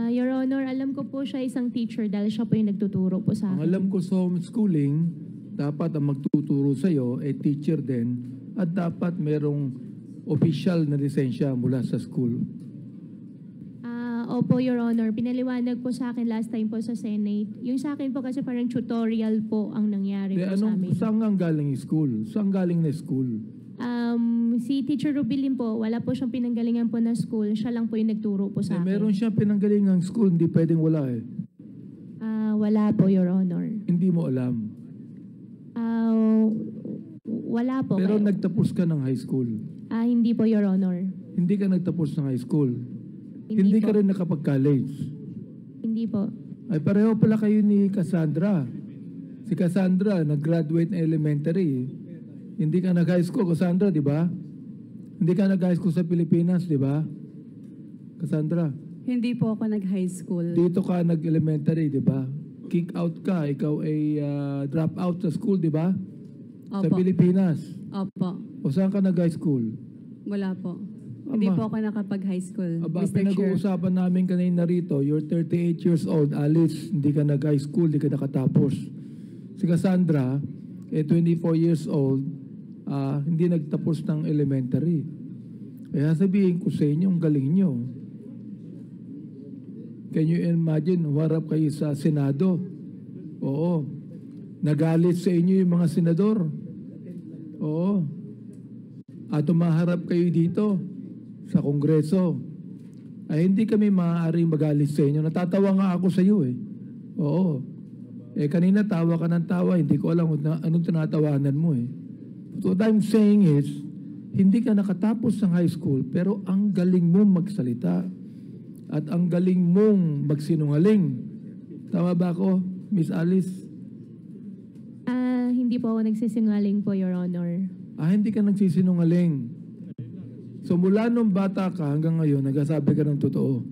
Your Honor, alam ko po siya isang teacher dahil siya po yung nagtuturo po sa Ang akin. alam ko sa homeschooling, dapat ang magtuturo sa'yo ay teacher din at dapat merong official na lisensya mula sa school. Opo, Your Honor. Pinaliwanag po sa akin last time po sa Senate. Yung sa akin po kasi parang tutorial po ang nangyari po sa amin. Saan ang galing yung school? Saan galing na school? Si Teacher Rubilin po, wala po siyang pinanggalingan po na school. Siya lang po yung nagturo po sa akin. Meron siyang pinanggalingang school, hindi pwedeng wala eh. Wala po, Your Honor. Hindi mo alam. Wala po. Pero kayo. nagtapos ka ng high school. Hindi po, Your Honor. Hindi ka nagtapos ng high school. Hindi Hindi po. ka rin nakapag-college. Hindi po. Ay pareho pala kayo ni Cassandra. Si Cassandra, nag-graduate na elementary. Hindi ka nag-high school, Cassandra, di ba? Hindi ka nag-high school sa Pilipinas, di ba? Cassandra, Hindi po ako nag-high school. dito ka nag-elementary, di ba? Kick out ka, ikaw ay drop out sa school, di ba? Sa Opo. Pilipinas. Opo. O saan ka nag-high school? Wala po. Hindi Ama. po ako nakapag-high school, Aba, Mr. Chair. pinag-uusapan namin kanina rito, you're 38 years old, Alice, hindi ka nag-high school, hindi ka nakatapos. Si Cassandra, 24 years old, hindi nagtapos ng elementary. Kaya sabihin ko sa inyo, ang galing nyo. Can you imagine, warap kayo sa Senado? Oo. Nagalit sa inyo yung mga senador. Oo. At umaharap kayo dito sa Kongreso. Ay hindi kami maaaring magalit sa inyo. Natatawa nga ako sa iyo eh. Oo. Kanina tawa ka ng tawa, hindi ko alam anong tinatawanan mo eh. So what I'm saying is, hindi ka nakatapos ng high school, pero ang galing mong magsalita. At ang galing mong magsinungaling. Tama ba ako, Miss Alice? Hindi po ako nagsisinungaling po, Your Honor. Hindi ka nagsisinungaling. So mula nung bata ka hanggang ngayon, nagsasabi ka ng totoo.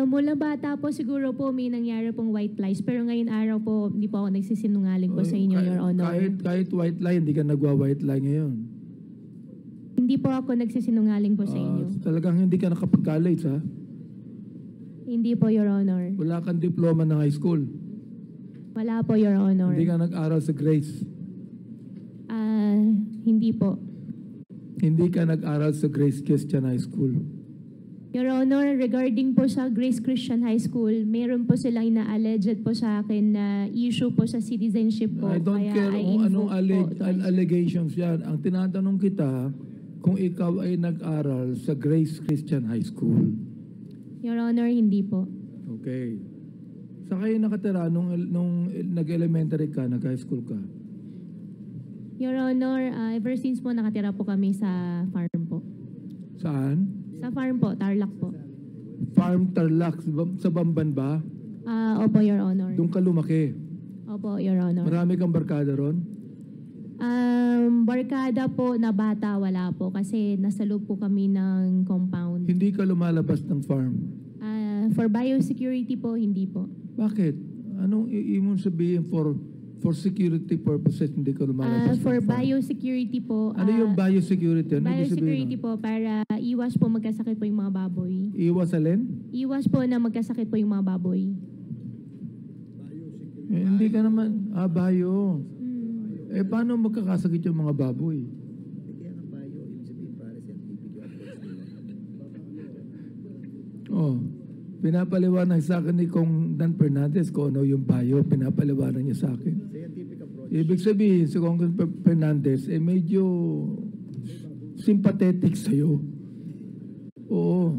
Mula bata po siguro po may nangyari pong white lies. Pero ngayon araw po, hindi po ako nagsisinungaling po sa inyo, Your Honor. Kahit white lie, hindi ka nagwa-white lie ngayon. Hindi po ako nagsisinungaling po sa inyo. Talagang hindi ka nakapag-college, ha? Hindi po, Your Honor. Wala kang diploma ng high school. Wala po, Your Honor. Hindi ka nag-aral sa Grace. Hindi po. Hindi ka nag-aral sa Grace Christian High School. Your Honor, regarding po sa Grace Christian High School, meron po silang ina-alleged po sa akin na issue po sa citizenship po. I don't Kaya care I kung anong invoke po to- allegations yan. Ang tinatanong kita, kung ikaw ay nag-aral sa Grace Christian High School. Your Honor, hindi po. Okay. Saan kayo nakatira nung nag-elementary ka, nag-high school ka? Your Honor, ever since po nakatira po kami sa farm po. Saan? Sa farm po, Tarlac po. Farm Tarlac, sa Bamban ba? Opo, Your Honor. Doon ka lumaki. Opo, Your Honor. Marami kang barkada ron? Barkada po na bata, wala po. Kasi nasa loob po kami ng compound. Hindi ka lumalabas ng farm. For biosecurity po, hindi po. Bakit? Anong iimong sabihin for security purposes hindi ka lumalabas For ng farm? biosecurity po. Ano yung biosecurity? Ano ibig sabihin Biosecurity nun? po para iwas po magkasakit po yung mga baboy. Iwas alin? Iwas po na magkasakit po yung mga baboy. Hindi ka naman, bio. Hmm. Paano magkakasakit yung mga baboy? Oh, pinapaliwanag sa akin ni Kong Dan Fernandez kung ano yung bio, pinapaliwanag niya sa akin. Ibig sabihin, si Kong Fernandez, medyo sympathetic sa'yo. Oo.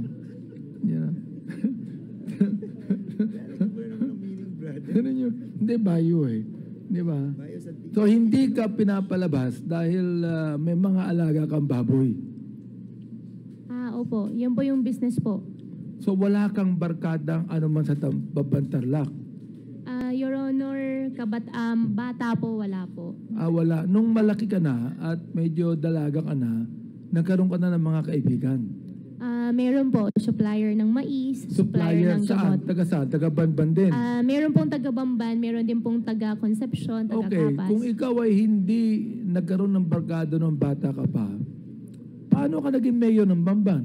Yeah. Ganun yun. Hindi, bio eh. Di ba? So, hindi ka pinapalabas dahil may mga alaga kang baboy. Opo. Yan po yung business po. So, wala kang barkadang ano man sa Bamban Tarlac. Your Honor, bata po, wala po. Wala. Nung malaki ka na at medyo dalaga ka na, nagkaroon ka na ng mga kaibigan. Meron po, supplier ng mais, supplier ng saan? gamot. Taga saan? Taga Banban din. Meron pong taga-Bamban, meron din pong taga-Concepcion, Okay, taga-Kapas. kung ikaw ay hindi nagkaroon ng barkada nung bata ka pa, paano ka naging mayor ng Bamban?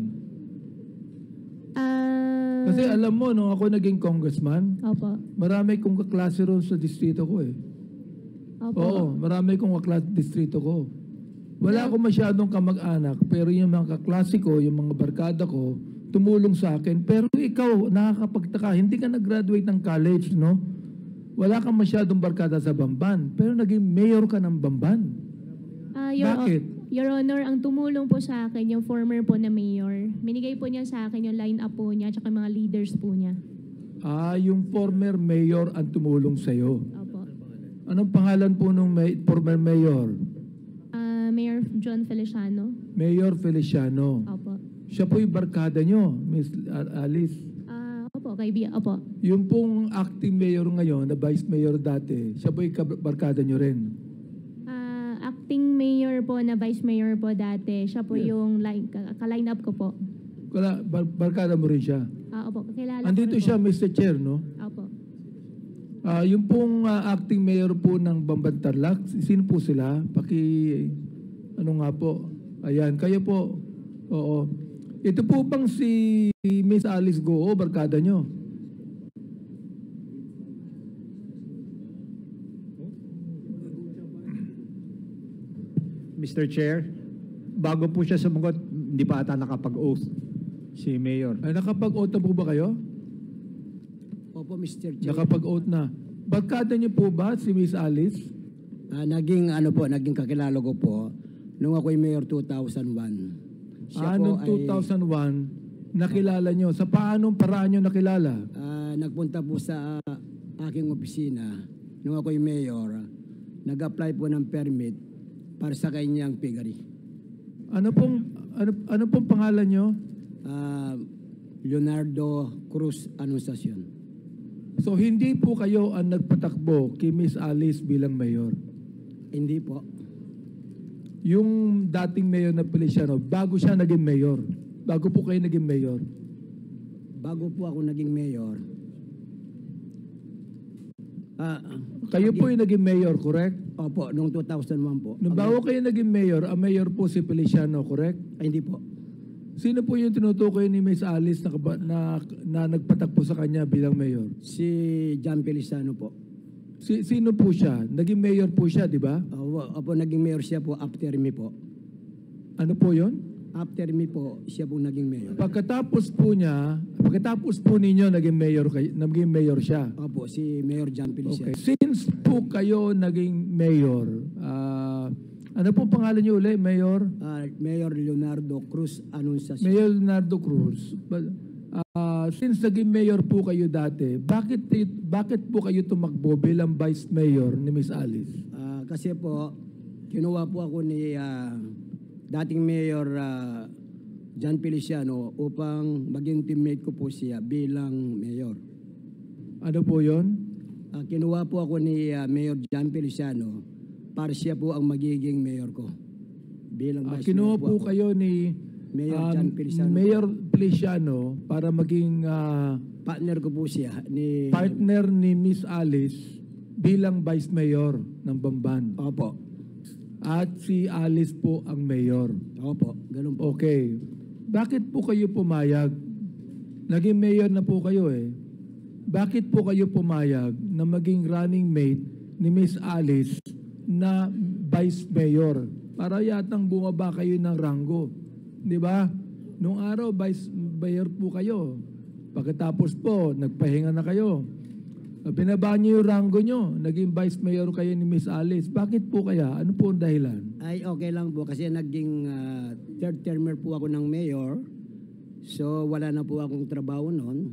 Kasi alam mo, nung ako naging congressman, Opo. marami kong kaklase ron sa distrito ko eh. Opo. Oo, marami kong kaklase sa distrito ko. Wala akong masyadong kamag-anak, pero yung mga kaklase ko, yung mga barkada ko, tumulong sa akin. Pero ikaw, nakakapagtaka, hindi ka nag-graduate ng college, no? Wala kang masyadong barkada sa Bamban, pero naging mayor ka ng Bamban. Bakit? Your Honor, ang tumulong po sa akin, yung former po na mayor, minigay po niya sa akin yung line-up po niya at mga leaders po niya. Yung former mayor ang tumulong sa'yo. Opo. Anong pangalan po nung former mayor? Mayor John Feliciano. Mayor Feliciano. Opo. Siya po yung barkada nyo, Miss Alice. Opo, kaibigan. Opo. Yung pong acting mayor ngayon, na vice mayor dati, siya po yung barkada nyo rin. Acting mayor po na vice mayor po dati, siya po Yes. yung ka-line up ko po. Barkada mo rin siya. Opo, kakilala Andito ko rin siya, po. Mr. Chair, no? Opo. Yung pong acting mayor po ng Bamban Tarlac, sino po sila? Ano nga po? Ayan, kayo po. Oo. Ito po bang si Miss Alice Goo, barkada nyo? Mr. Chair, bago po siya sumagot, hindi pa ata nakapag-oath si Mayor. Ay, nakapag-oath na po ba kayo? Opo, Mr. Chair. Nakapag-oath na. Barkada niyo po ba si Miss Alice? Naging kakilala ko po nung ako'y mayor 2001. Noong 2001, nakilala niyo. Sa paanong paraan niyo nakilala? Nagpunta po sa aking opisina nung ako'y mayor. Nag-apply po ng permit para sa kanyang piggery. Ano pong pangalan niyo? Leonardo Cruz Anunciacion. So hindi po kayo ang nagpatakbo kay Miss Alice bilang mayor. Hindi po. Yung dating mayor na Feliciano, bago siya naging mayor. Bago po kayo naging mayor. Bago po ako naging mayor. Kayo po yung naging mayor, correct? Opo, noong 2001 po. Nung bago kayo naging mayor, ang mayor po si Feliciano, correct? Hindi po. Sino po yung tinutukoy ni Miss Alice na nagpatakbo sa kanya bilang mayor? Si John Feliciano po. Sino po siya? Naging mayor po siya, di ba? Opo, naging mayor siya po after me po. Ano po yon? After me po, siya po naging mayor. Pagkatapos po ninyo, naging mayor siya. Opo, si Mayor John Feliciano. Okay. Since po kayo naging mayor, ano po pangalan niyo ulit, Mayor? Mayor Leonardo Cruz Anunciacion. Mayor Leonardo Cruz. Since naging mayor po kayo dati, bakit po kayo tumakbo bilang vice mayor ni Miss Alice? Kasi po, kinuha po ako ni dating Mayor John Feliciano upang maging teammate ko po siya bilang mayor. Ano po yon? Kinuha po ako ni Mayor John Feliciano para siya po ang magiging mayor ko. Bilang vice kinuha mayor po kayo ni Mayor John Feliciano. Mayor Feliciano para maging partner ko po siya. Partner ni Miss Alice bilang vice mayor ng Bamban. Opo. At si Alice po ang mayor. Opo, ganun po. Okay. Bakit po kayo pumayag? Naging mayor na po kayo eh. Bakit po kayo pumayag na maging running mate ni Miss Alice na vice mayor? Para yatang bumaba kayo ng ranggo. Di ba? Nung araw, vice mayor po kayo. Pagkatapos po, nagpahinga na kayo. Binaba niyo yung ranggo niyo. Naging vice mayor kayo ni Miss Alice. Bakit po kaya? Ano po ang dahilan? Ay, okay lang po. Kasi naging third termer po ako ng mayor. So, wala na po akong trabaho noon.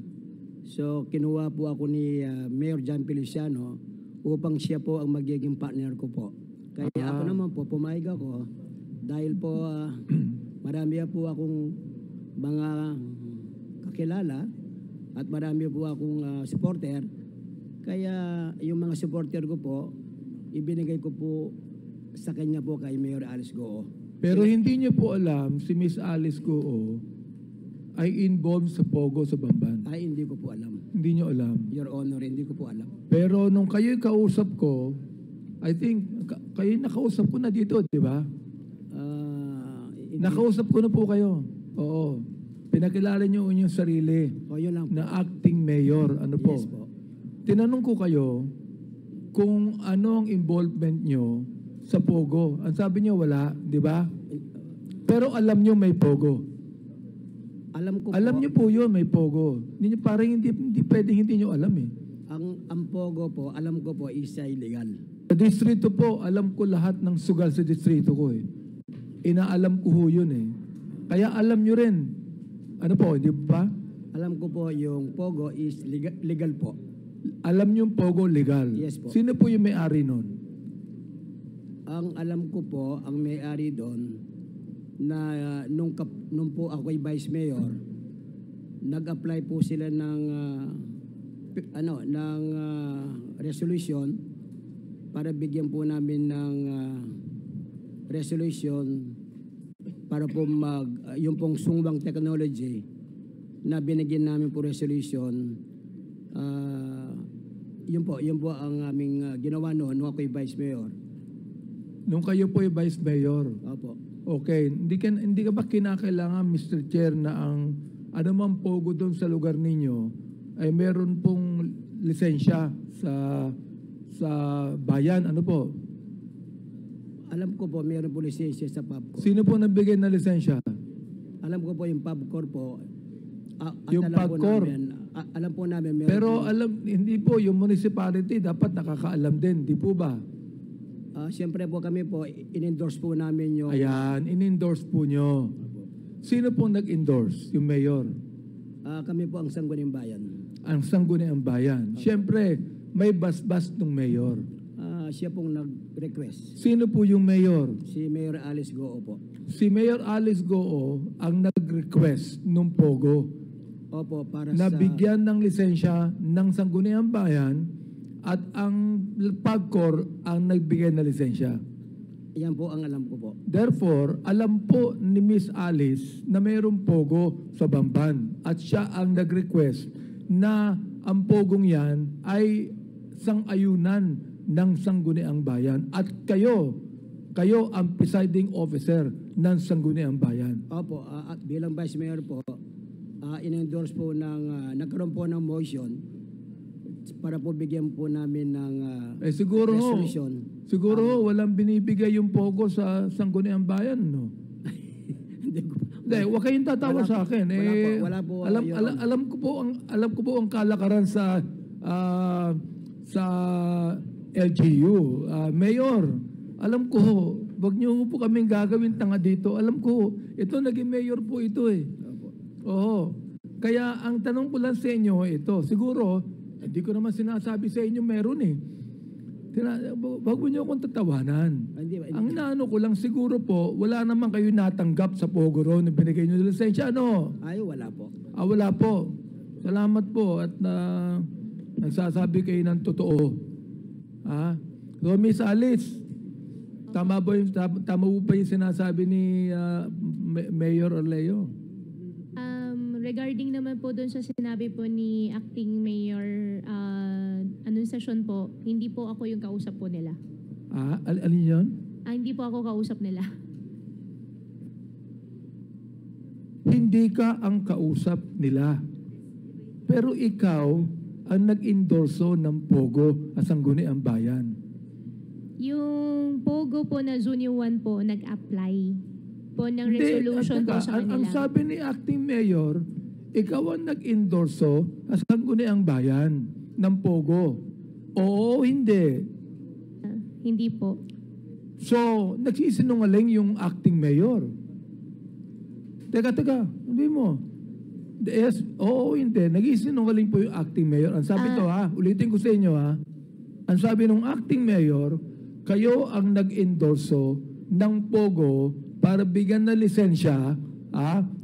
So, kinuha po ako ni Mayor John Feliciano upang siya po ang magiging partner ko po. Kaya ako naman po, pumayag ako. Dahil po, marami po akong mga kakilala at marami po akong supporter. Kaya yung mga supporter ko po, ibinigay ko po sa kanya po kay Mayor Alice Goo. Pero hindi niyo po alam si Miss Alice Goo ay involved sa Pogo sa Bamban. Ay, hindi ko po alam. Hindi niyo alam. Your Honor, hindi ko po alam. Pero nung kayo'y kausap ko, I think, kayo nakausap ko na dito, di ba? Nakausap ko na po kayo. Oo. Pinakilala niyo inyong sarili O, yun lang po. na acting mayor. Ano po? Yes po. Tinanong ko kayo kung ano ang involvement niyo sa Pogo. Ang sabi niyo wala, di ba? Pero alam niyo may Pogo. Alam ko Alam po, niyo po yun, may Pogo. Hindi niyo, parang hindi pwedeng hindi niyo alam eh. ang Pogo po, alam ko po, is illegal. Sa distrito po, alam ko lahat ng sugal sa distrito ko eh. Inaalam ko ho yun eh. Kaya alam nyo rin. Ano po, di ba? Alam ko po, yung Pogo is legal po. Alam nyo yung Pogo legal. Yes po. Sino po yung may-ari nun? Ang alam ko po, ang may-ari doon, na nung po ako'y vice mayor, nag-apply po sila ng resolution para bigyan po namin ng resolution para po yung pong sungwang technology na binigyan namin po resolution. Yun po ang aming ginawa noon nung ako'y vice mayor. Nung kayo po yung vice mayor. Opo. Okay. Hindi ka ba kinakailangan, Mr. Chair, na ang anumang Pogo doon sa lugar ninyo ay meron pong lisensya sa bayan? Ano po? Alam ko po, meron po lisensya sa PubCorp. Sino po nagbigay ng lisensya? Alam ko po yung PubCorp po. Yung PubCorp? Alam po namin meron Pero po. hindi po, yung municipality dapat nakakaalam din, di po ba? Siyempre po kami po, in-endorse po namin yung... Ayan, in-endorse po nyo. Sino po nag-endorse? Yung mayor? kami po ang Sangguniang Bayan. Ang Sangguniang Bayan. Siyempre, may basbas ng mayor. Siya pong nag-request. Sino po yung mayor? Si Mayor Alice Goo po. Si Mayor Alice Goo ang nag-request ng Pogo Opo, para na sa... bigyan ng lisensya ng Sangguniang Bayan at ang PAGCOR ang nagbigay na lisensya. Yan po ang alam ko po. Therefore, alam po ni Miss Alice na mayroong Pogo sa Bamban at siya ang nag-request na ang Pogong yan ay sang-ayunan ng Sangguniang Bayan at kayo ang presiding officer ng Sangguniang Bayan. Opo, at bilang Vice Mayor po, in-endorse po nagkaroon po ng motion para po bigyan po namin ng resolution. Siguro walang binibigay yung Pogo sa Sangguniang Bayan, no? Hindi, huwag kayong tatawa sa akin. Wala po. Alam ko po ang kalakaran sa LGU. Mayor, alam ko, wag niyo po kaming gagawin tanga dito. Alam ko, ito naging mayor po ito eh. Oo. Kaya ang tanong ko lang sa inyo ito, siguro hindi ko naman sinasabi sa inyo meron eh. Wag mo niyo akong tatawanan. Ang inaano ko lang siguro po, wala naman kayo natanggap sa Pogo ron na binigay niyo ng lisensya, ano? Ay, wala po. Wala po. Salamat po at nagsasabi kayo ng totoo. So, Miss Alice, tama po yung sinasabi ni Mayor Orleo? Regarding naman po doon sa sinabi po ni Acting Mayor Anunciacion po, hindi po ako yung kausap po nila. Alin yun? Hindi po ako kausap nila. Hindi ka ang kausap nila. Pero ikaw ang nag-endorso ng Pogo at Sangguniang Bayan. Yung Pogo po na Junior 1 po, nag-apply po ng resolution po sa kanila. Ang sabi ni Acting Mayor, ikaw ang nag-endorso at Sangguniang Bayan ng Pogo. Oo, hindi. Hindi po. So, nagsisinungaling yung Acting Mayor. Teka, hindi mo. Yes, oo, hindi. Nagsisinungaling po yung Acting Mayor. Ang sabi ulitin ko sa inyo ang sabi ng Acting Mayor, kayo ang nag-endorso ng Pogo para bigyan na lisensya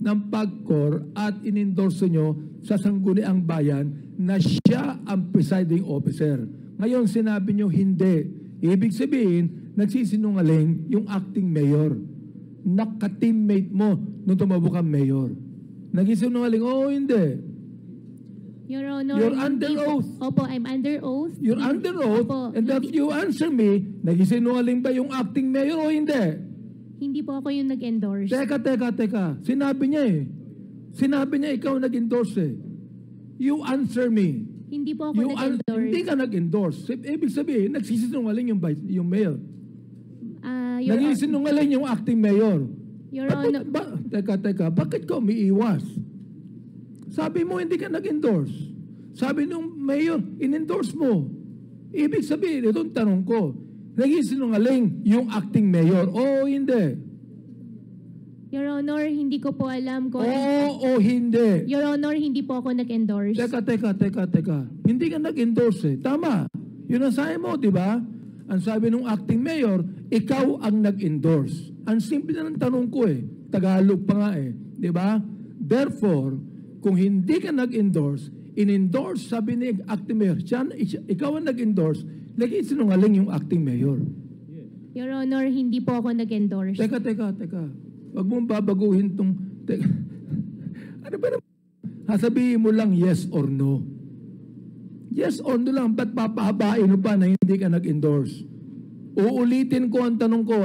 ng PAGCOR at inendorso nyo sa Sangguniang Bayan na siya ang presiding officer. Ngayon, sinabi nyo hindi. Ibig sabihin, nagsisinungaling yung acting mayor. Naka-teammate mo nung tumabo kang mayor. Nagsisinungaling, oo, hindi. Your Honor, You're under oath. Opo, I'm under oath. You're under oath, Opo, and that you answer me, nagsisinungaling ba yung acting mayor o hindi? Hindi po ako yung nag-endorse. Teka. Sinabi niya eh. Sinabi niya ikaw nag-endorse eh. You answer me. Hindi po ako nag-endorse. Hindi ka nag-endorse. Ibig sabihin, nagsisinungaling yung mayor. Nagsisinungaling yung acting mayor. Your Honor, Teka. Bakit ka umiiwas? Sabi mo hindi ka nag-endorse. Sabi nung mayor, in-endorse mo. Ibig sabihin, itong tanong ko, nagsisinungaling yung acting mayor o hindi? Your Honor, hindi ko po alam kung... Oo o hindi? Your Honor, hindi po ako nag-endorse. Teka. Hindi ka nag-endorse eh. Tama. Yun ang sabi mo, di ba? Ang sabi nung acting mayor, ikaw ang nag-endorse. Ang simple na ng tanong ko eh. Tagalog pa nga eh. Di ba? Therefore, kung hindi ka nag-endorse, in-endorse, sabi ni acting mayor, ikaw ang nag-endorse, lagi sinungaling yung acting mayor. Your Honor, hindi po ako nag-endorse. Teka. Wag mong babaguhin tong... Ano ba naman? Sasabihin mo lang yes or no. Yes or no lang, ba't papahabain mo pa na hindi ka nag-endorse? Uulitin ko ang tanong ko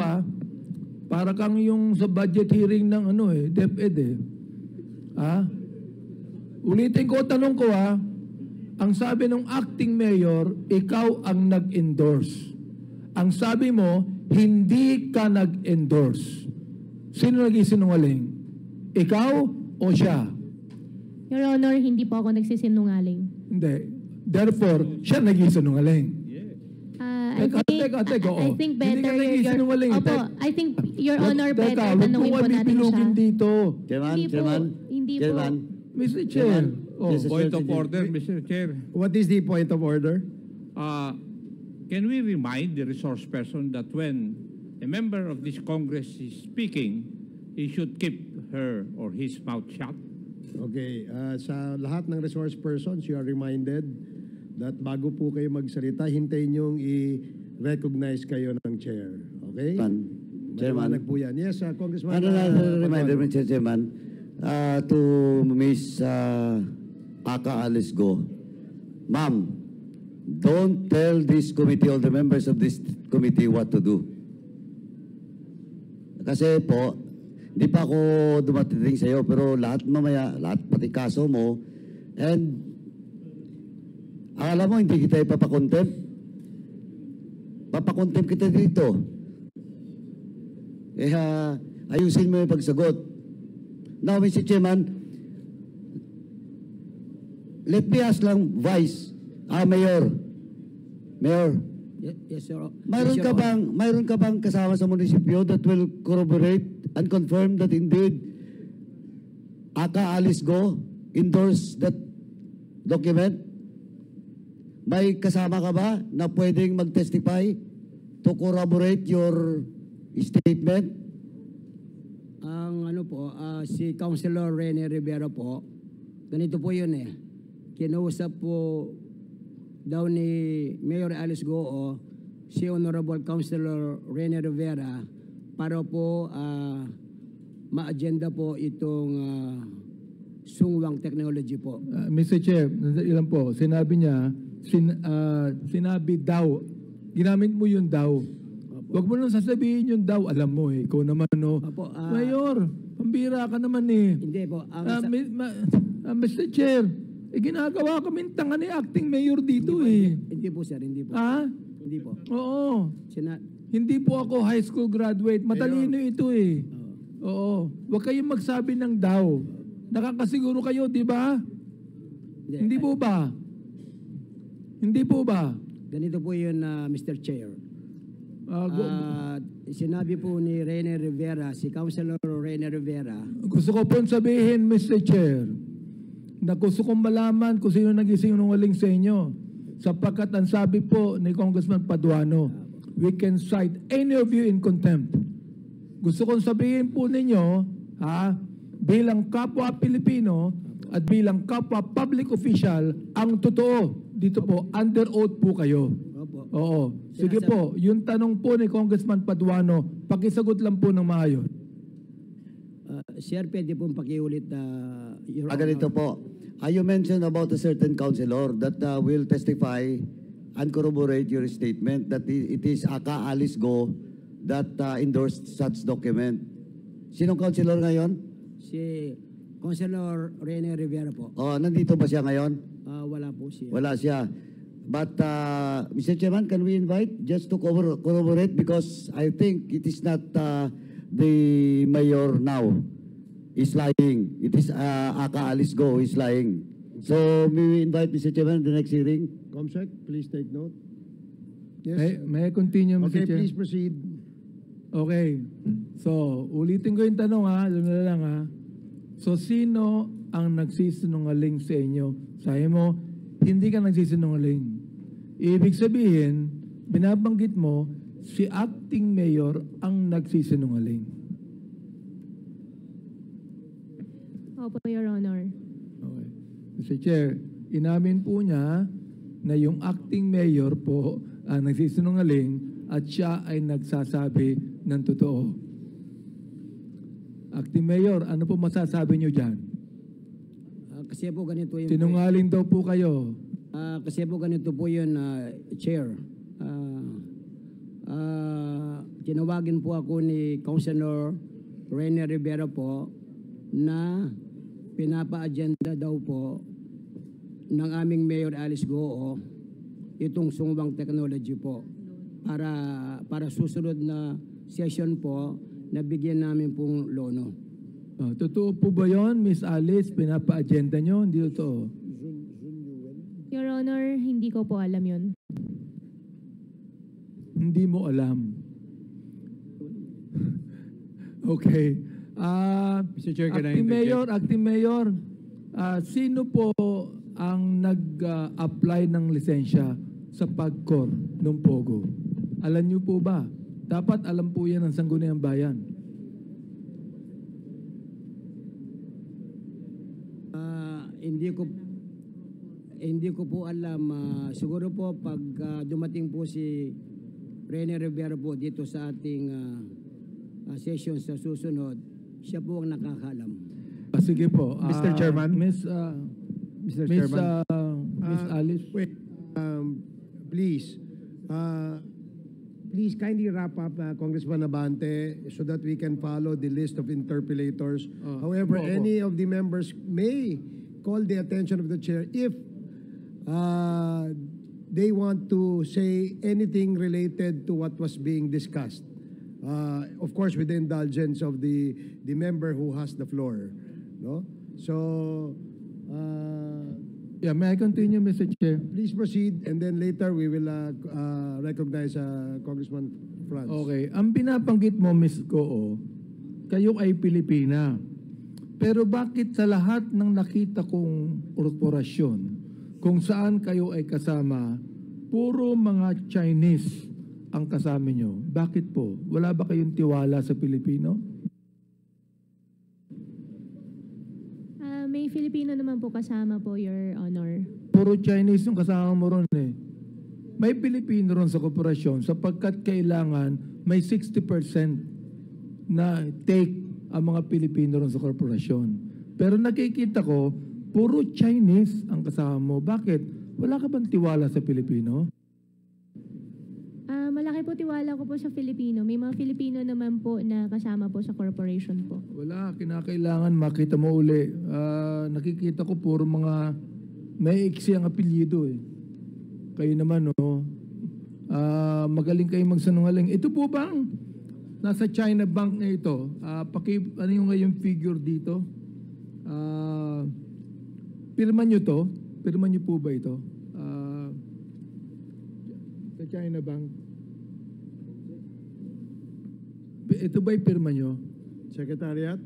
para kang yung sa budget hearing ng DepEd Ulitin ko, tanong ko ang sabi ng acting mayor, ikaw ang nag-endorse. Ang sabi mo, hindi ka nag-endorse. Sino nagsisinungaling? Ikaw o siya? Your Honor, hindi po ako nagsisinungaling. Hindi. Therefore, siya nagsisinungaling. Teka. I think better Hindi ka nagsisinungaling. I think Your Honor, better tanungin po natin siya. Dito. Hindi po. Mr. Chair. Point of order, Mr. Chair. What is the point of order? Can we remind the resource person that when a member of this Congress is speaking, he should keep her or his mouth shut? Okay. Sa lahat ng resource persons, you are reminded that bago po kayo magsalita, hintayin niyong i-recognize kayo ng chair. Okay? Chairman. Po yan. Yes, Congressman. Reminder, Mr. Chairman, to Ms. Aka Alice Go. Ma'am, don't tell this committee or the members of this committee what to do. Kasi po, di pa ako dumating sa iyo, pero lahat pati kaso mo, and akala mo hindi kita ipapakontempt? Papakontempt kita dito. Ayusin mo yung pagsagot. Now, Mr. Chairman, let me ask lang, Mayor. Yes, sir. Mayroon ka bang kasama sa munisipyo that will corroborate and confirm that indeed Aka Alice Go endorsed that document? May kasama ka ba na pwedeng mag-testify to corroborate your statement? Si Councilor Rene Rivera po, ganito po yun Kinausap po daw ni Mayor Alice Go si Honorable Councilor Rene Rivera para po ma-agenda po itong sungwang technology po. Mr. Chair, ilan po, sinabi niya, sinabi daw, ginamit mo yung daw. Huwag mo nang sasabihin yung daw, alam mo ikaw naman Mayor, pambira ka naman Hindi po. Mr. Chair, ginagawa kaming tanga ni acting mayor dito Hindi po sir, hindi po. Hindi po. Oo. Hindi po ako high school graduate. Matalino ito Oo. Huwag kayong magsabi ng daw. Nakakasiguro kayo, di ba? Hindi po ba? Hindi po ba? Ganito po yun, Mr. Chair. Sinabi po ni Rene Rivera, si Councilor Rene Rivera. Gusto ko po sabihin, Mr. Chair, na gusto kong malaman kung sino nagsisinungaling sa inyo. Sapagkat ang sabi po ni Congressman Paduano, we can cite any of you in contempt. Gusto kong sabihin po ninyo, bilang kapwa Pilipino, at bilang kapwa public official, ang totoo, dito po, under oath po kayo. Opo. Oo. Sige po, yung tanong po ni Congressman Paduano, pakisagot lang po ng maayos. Sir, pwede pong pakiulit, Your Honor. Ganito po. You mentioned about a certain councilor that will testify and corroborate your statement that it is Aka Alice Go that endorsed such document. Sinong councilor ngayon? Si Councilor Rene Rivera po. Nandito ba siya ngayon? Wala po siya. Wala siya. But, Mr. Chairman, can we invite just to corroborate because I think it is not the mayor now is lying. It is Aka Alice Go is lying. So, may we invite Mr. Chairman the next hearing? Comsec, please take note. Yes. May I continue, Mr. Okay, Chair? please proceed. Okay. So, ulitin ko yung tanong ha. Alam na lang ha. So, sino ang nagsisinungaling sa inyo? Sabi mo, hindi ka nagsisinungaling. Ibig sabihin, binabanggit mo, si acting mayor ang nagsisinungaling. Opo, Your Honor. Okay. Mr. Chair, inamin po niya na yung acting mayor po ang nagsisinungaling at siya ay nagsasabi ng totoo. Acting Mayor, ano po masasabi niyo dyan? Kasi po ganito yung... Sinungaling daw po kayo. Kasi po ganito po yun, Chair. Tinawagin po ako ni Councilor Rene Rivera po na pinapa-agenda daw po ng aming Mayor Alice Go itong sungwang technology po para susunod na session po na bigyan namin pong lono. Totoo po ba yun, Miss Alice? Pinapa-agenda nyo? Hindi totoo. Your Honor, hindi ko po alam yun. Hindi mo alam. Okay. Mr. Chair, can I Acting Mayor, sino po ang nag-apply ng lisensya sa PAGCOR ng Pogo? Alam niyo po ba? Dapat alam po yan ng Sangguniang Bayan. Hindi ko po alam. Siguro po pag dumating po si Rene Rivera po dito sa ating session sa susunod, siya po ang nakakalam. Sige po. Mr. Chairman? Miss Alice? Wait, please. Please kindly wrap up, Congressman Abante, so that we can follow the list of interpellators. However, any of the members may call the attention of the chair if they want to say anything related to what was being discussed. Of course, with the indulgence of the member who has the floor. No? So, yeah, may I continue, Mr. Chair? please proceed, and then later we will recognize Congressman Franz. Okay. Ang binabanggit mo, Ms. Goo, kayo ay Pilipina. Pero bakit sa lahat ng nakita kong korporasyon, kung saan kayo ay kasama, puro mga Chinese ang kasama nyo? Bakit po? Wala ba kayong tiwala sa Pilipino? May Filipino naman po kasama po, Your Honor. Puro Chinese yung kasama mo ron eh. May Pilipino ron sa korporasyon sapagkat kailangan may 60% na take ang mga Pilipino ron sa korporasyon. Pero nakikita ko, puro Chinese ang kasama mo. Bakit? Wala ka bang tiwala sa Pilipino? Malaki po tiwala ko po sa Filipino. May mga Filipino naman po na kasama po sa corporation po. Wala, kinakailangan makita mo uli. Nakikita ko puro mga may iksi ang apelyido eh. Kayo naman magaling kayong magsanungaling. Ito po bang nasa China Bank na ito? Ano yung ngayong figure dito? Pirma nyo to? Pirma nyo po ba ito? Sa China Bank. Ito ba'y pirma nyo? Secretariat,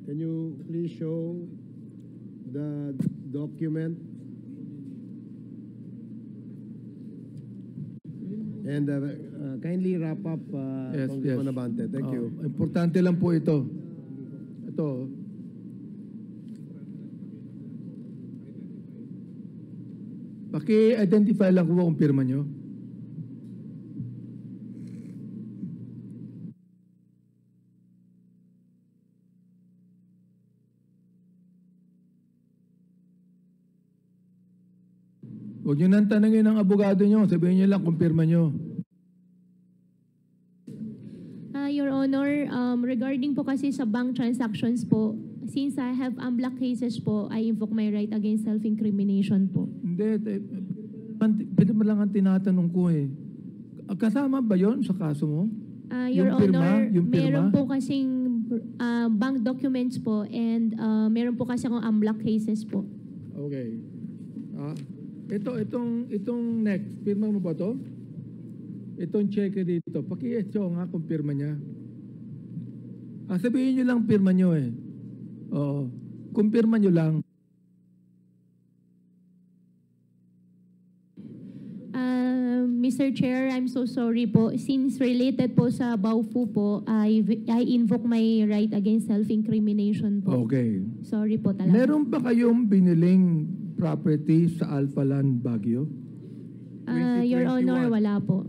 can you please show the document? And kindly wrap up, Congressman Abante. Thank you. Importante lang po ito. Ito. Paki-identify lang ko kung pirma nyo. Huwag nyo nang tanongin ng abogado nyo. Sabihin nyo lang kung pirma nyo. Your Honor, regarding po kasi sa bank transactions po, since I have unblock cases po, I invoke my right against self-incrimination po. Hindi. Pwede mo lang ang tinatanong ko eh. Kasama ba yon sa kaso mo? Your Yung pirma? Honor, Yung pirma? meron po kasing bank documents po and meron po kasi akong unblock cases po. Okay. Itong next, pirma mo ba to? Itong cheque dito, paki-echo nga kung pirma niya. Sabihin nyo lang pirma nyo eh. Oo. Kung pirma nyo lang. Mr. Chair, I'm so sorry po. Since related po sa Baofu po, I invoke my right against self-incrimination po. Okay. Sorry po talaga. Meron ba kayong biniling property sa Alphaland, Baguio? Your Honor, wala po.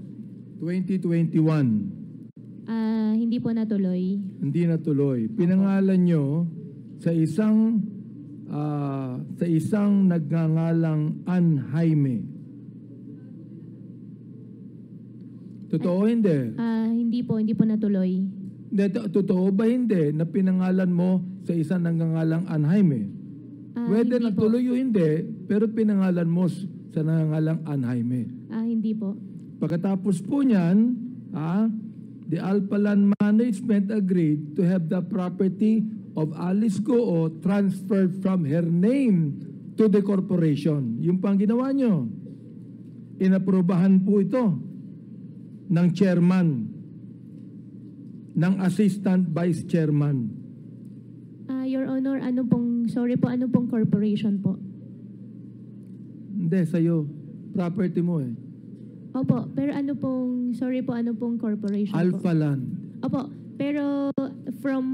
2021. Hindi po natuloy. Hindi natuloy. Pinangalan nyo sa isang nagngangalang Ann Jaime. Totoo hindi? Hindi po natuloy. Totoo ba hindi na pinangalan mo sa isang nagngangalang Ann Jaime? Whether Hindi natuloy o hindi, pero pinangalan mo sa nagngangalang Ann Jaime. Hindi po. Pagkatapos po niyan, the Alphaland Management agreed to have the property of Alice Goo transferred from her name to the corporation. Yung pang ginawa nyo. Inaprubahan po ito ng chairman, ng assistant vice chairman. Your Honor, ano pong corporation po? Hindi, sa'yo. Property mo eh. Opo, pero ano pong corporation po? Alphaland. Opo, pero from,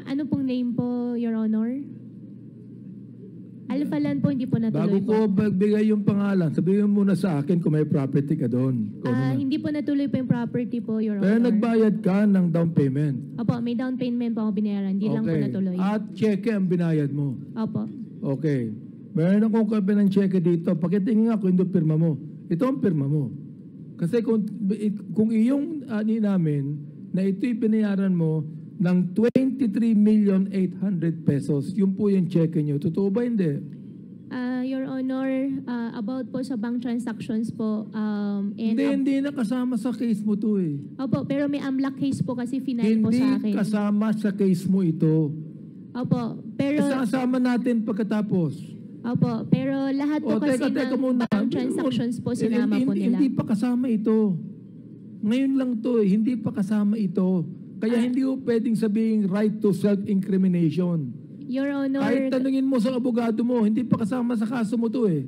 ano pong name po, Your Honor? Alphaland po, hindi po natuloy Bago ko magbigay yung pangalan, sabihin mo muna sa akin kung may property ka doon. Hindi po natuloy po yung property po, Your Pero Honor. nagbayad ka ng down payment. Opo, may down payment po ako binayaran. Hindi lang po natuloy. At cheque ang binayad mo. Opo. Okay. Meron akong copy ng cheque dito. Pakitingin nga kung ito pirma mo. Ito ang pirma mo. Kasi kung iyong ani namin na ito'y binayaran mo ng 23,800,000 pesos, yun po yung cheque nyo. Totoo ba hindi? Your Honor, about po sa bank transactions po, Hindi na kasama sa case mo to eh. Opo, pero may unblock case po kasi final po sa akin. Hindi kasama sa case mo ito. Opo, pero... Kasama natin pagkatapos. Opo, pero lahat po kasi teka ng muna. bank transactions po sinama po nila. Hindi pa kasama ito. Ngayon lang to eh, hindi pa kasama ito. Kaya hindi ko pwedeng sabihin right to self-incrimination. Your Honor... Kahit tanungin mo sa abogado mo, hindi pa kasama sa kaso mo to eh.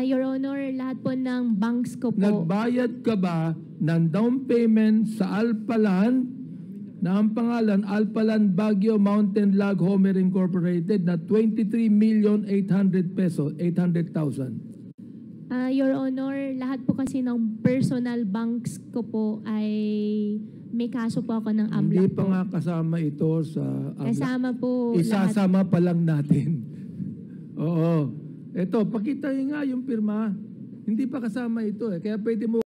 Your Honor, lahat po ng banks ko po... Nagbayad ka ba ng down payment sa Alphaland na ang pangalan Alphaland Baguio Mountain Log Homer Incorporated na 23,800,000 pesos, 800,000? Your Honor, lahat po kasi ng personal banks ko po ay may kaso po ako ng AMLAC Hindi pa po. nga kasama ito sa AMLAC. Kasama po Isasama pa lang natin. Oo. Ito, pakita nga yung pirma. Hindi pa kasama ito eh. Kaya pwede mo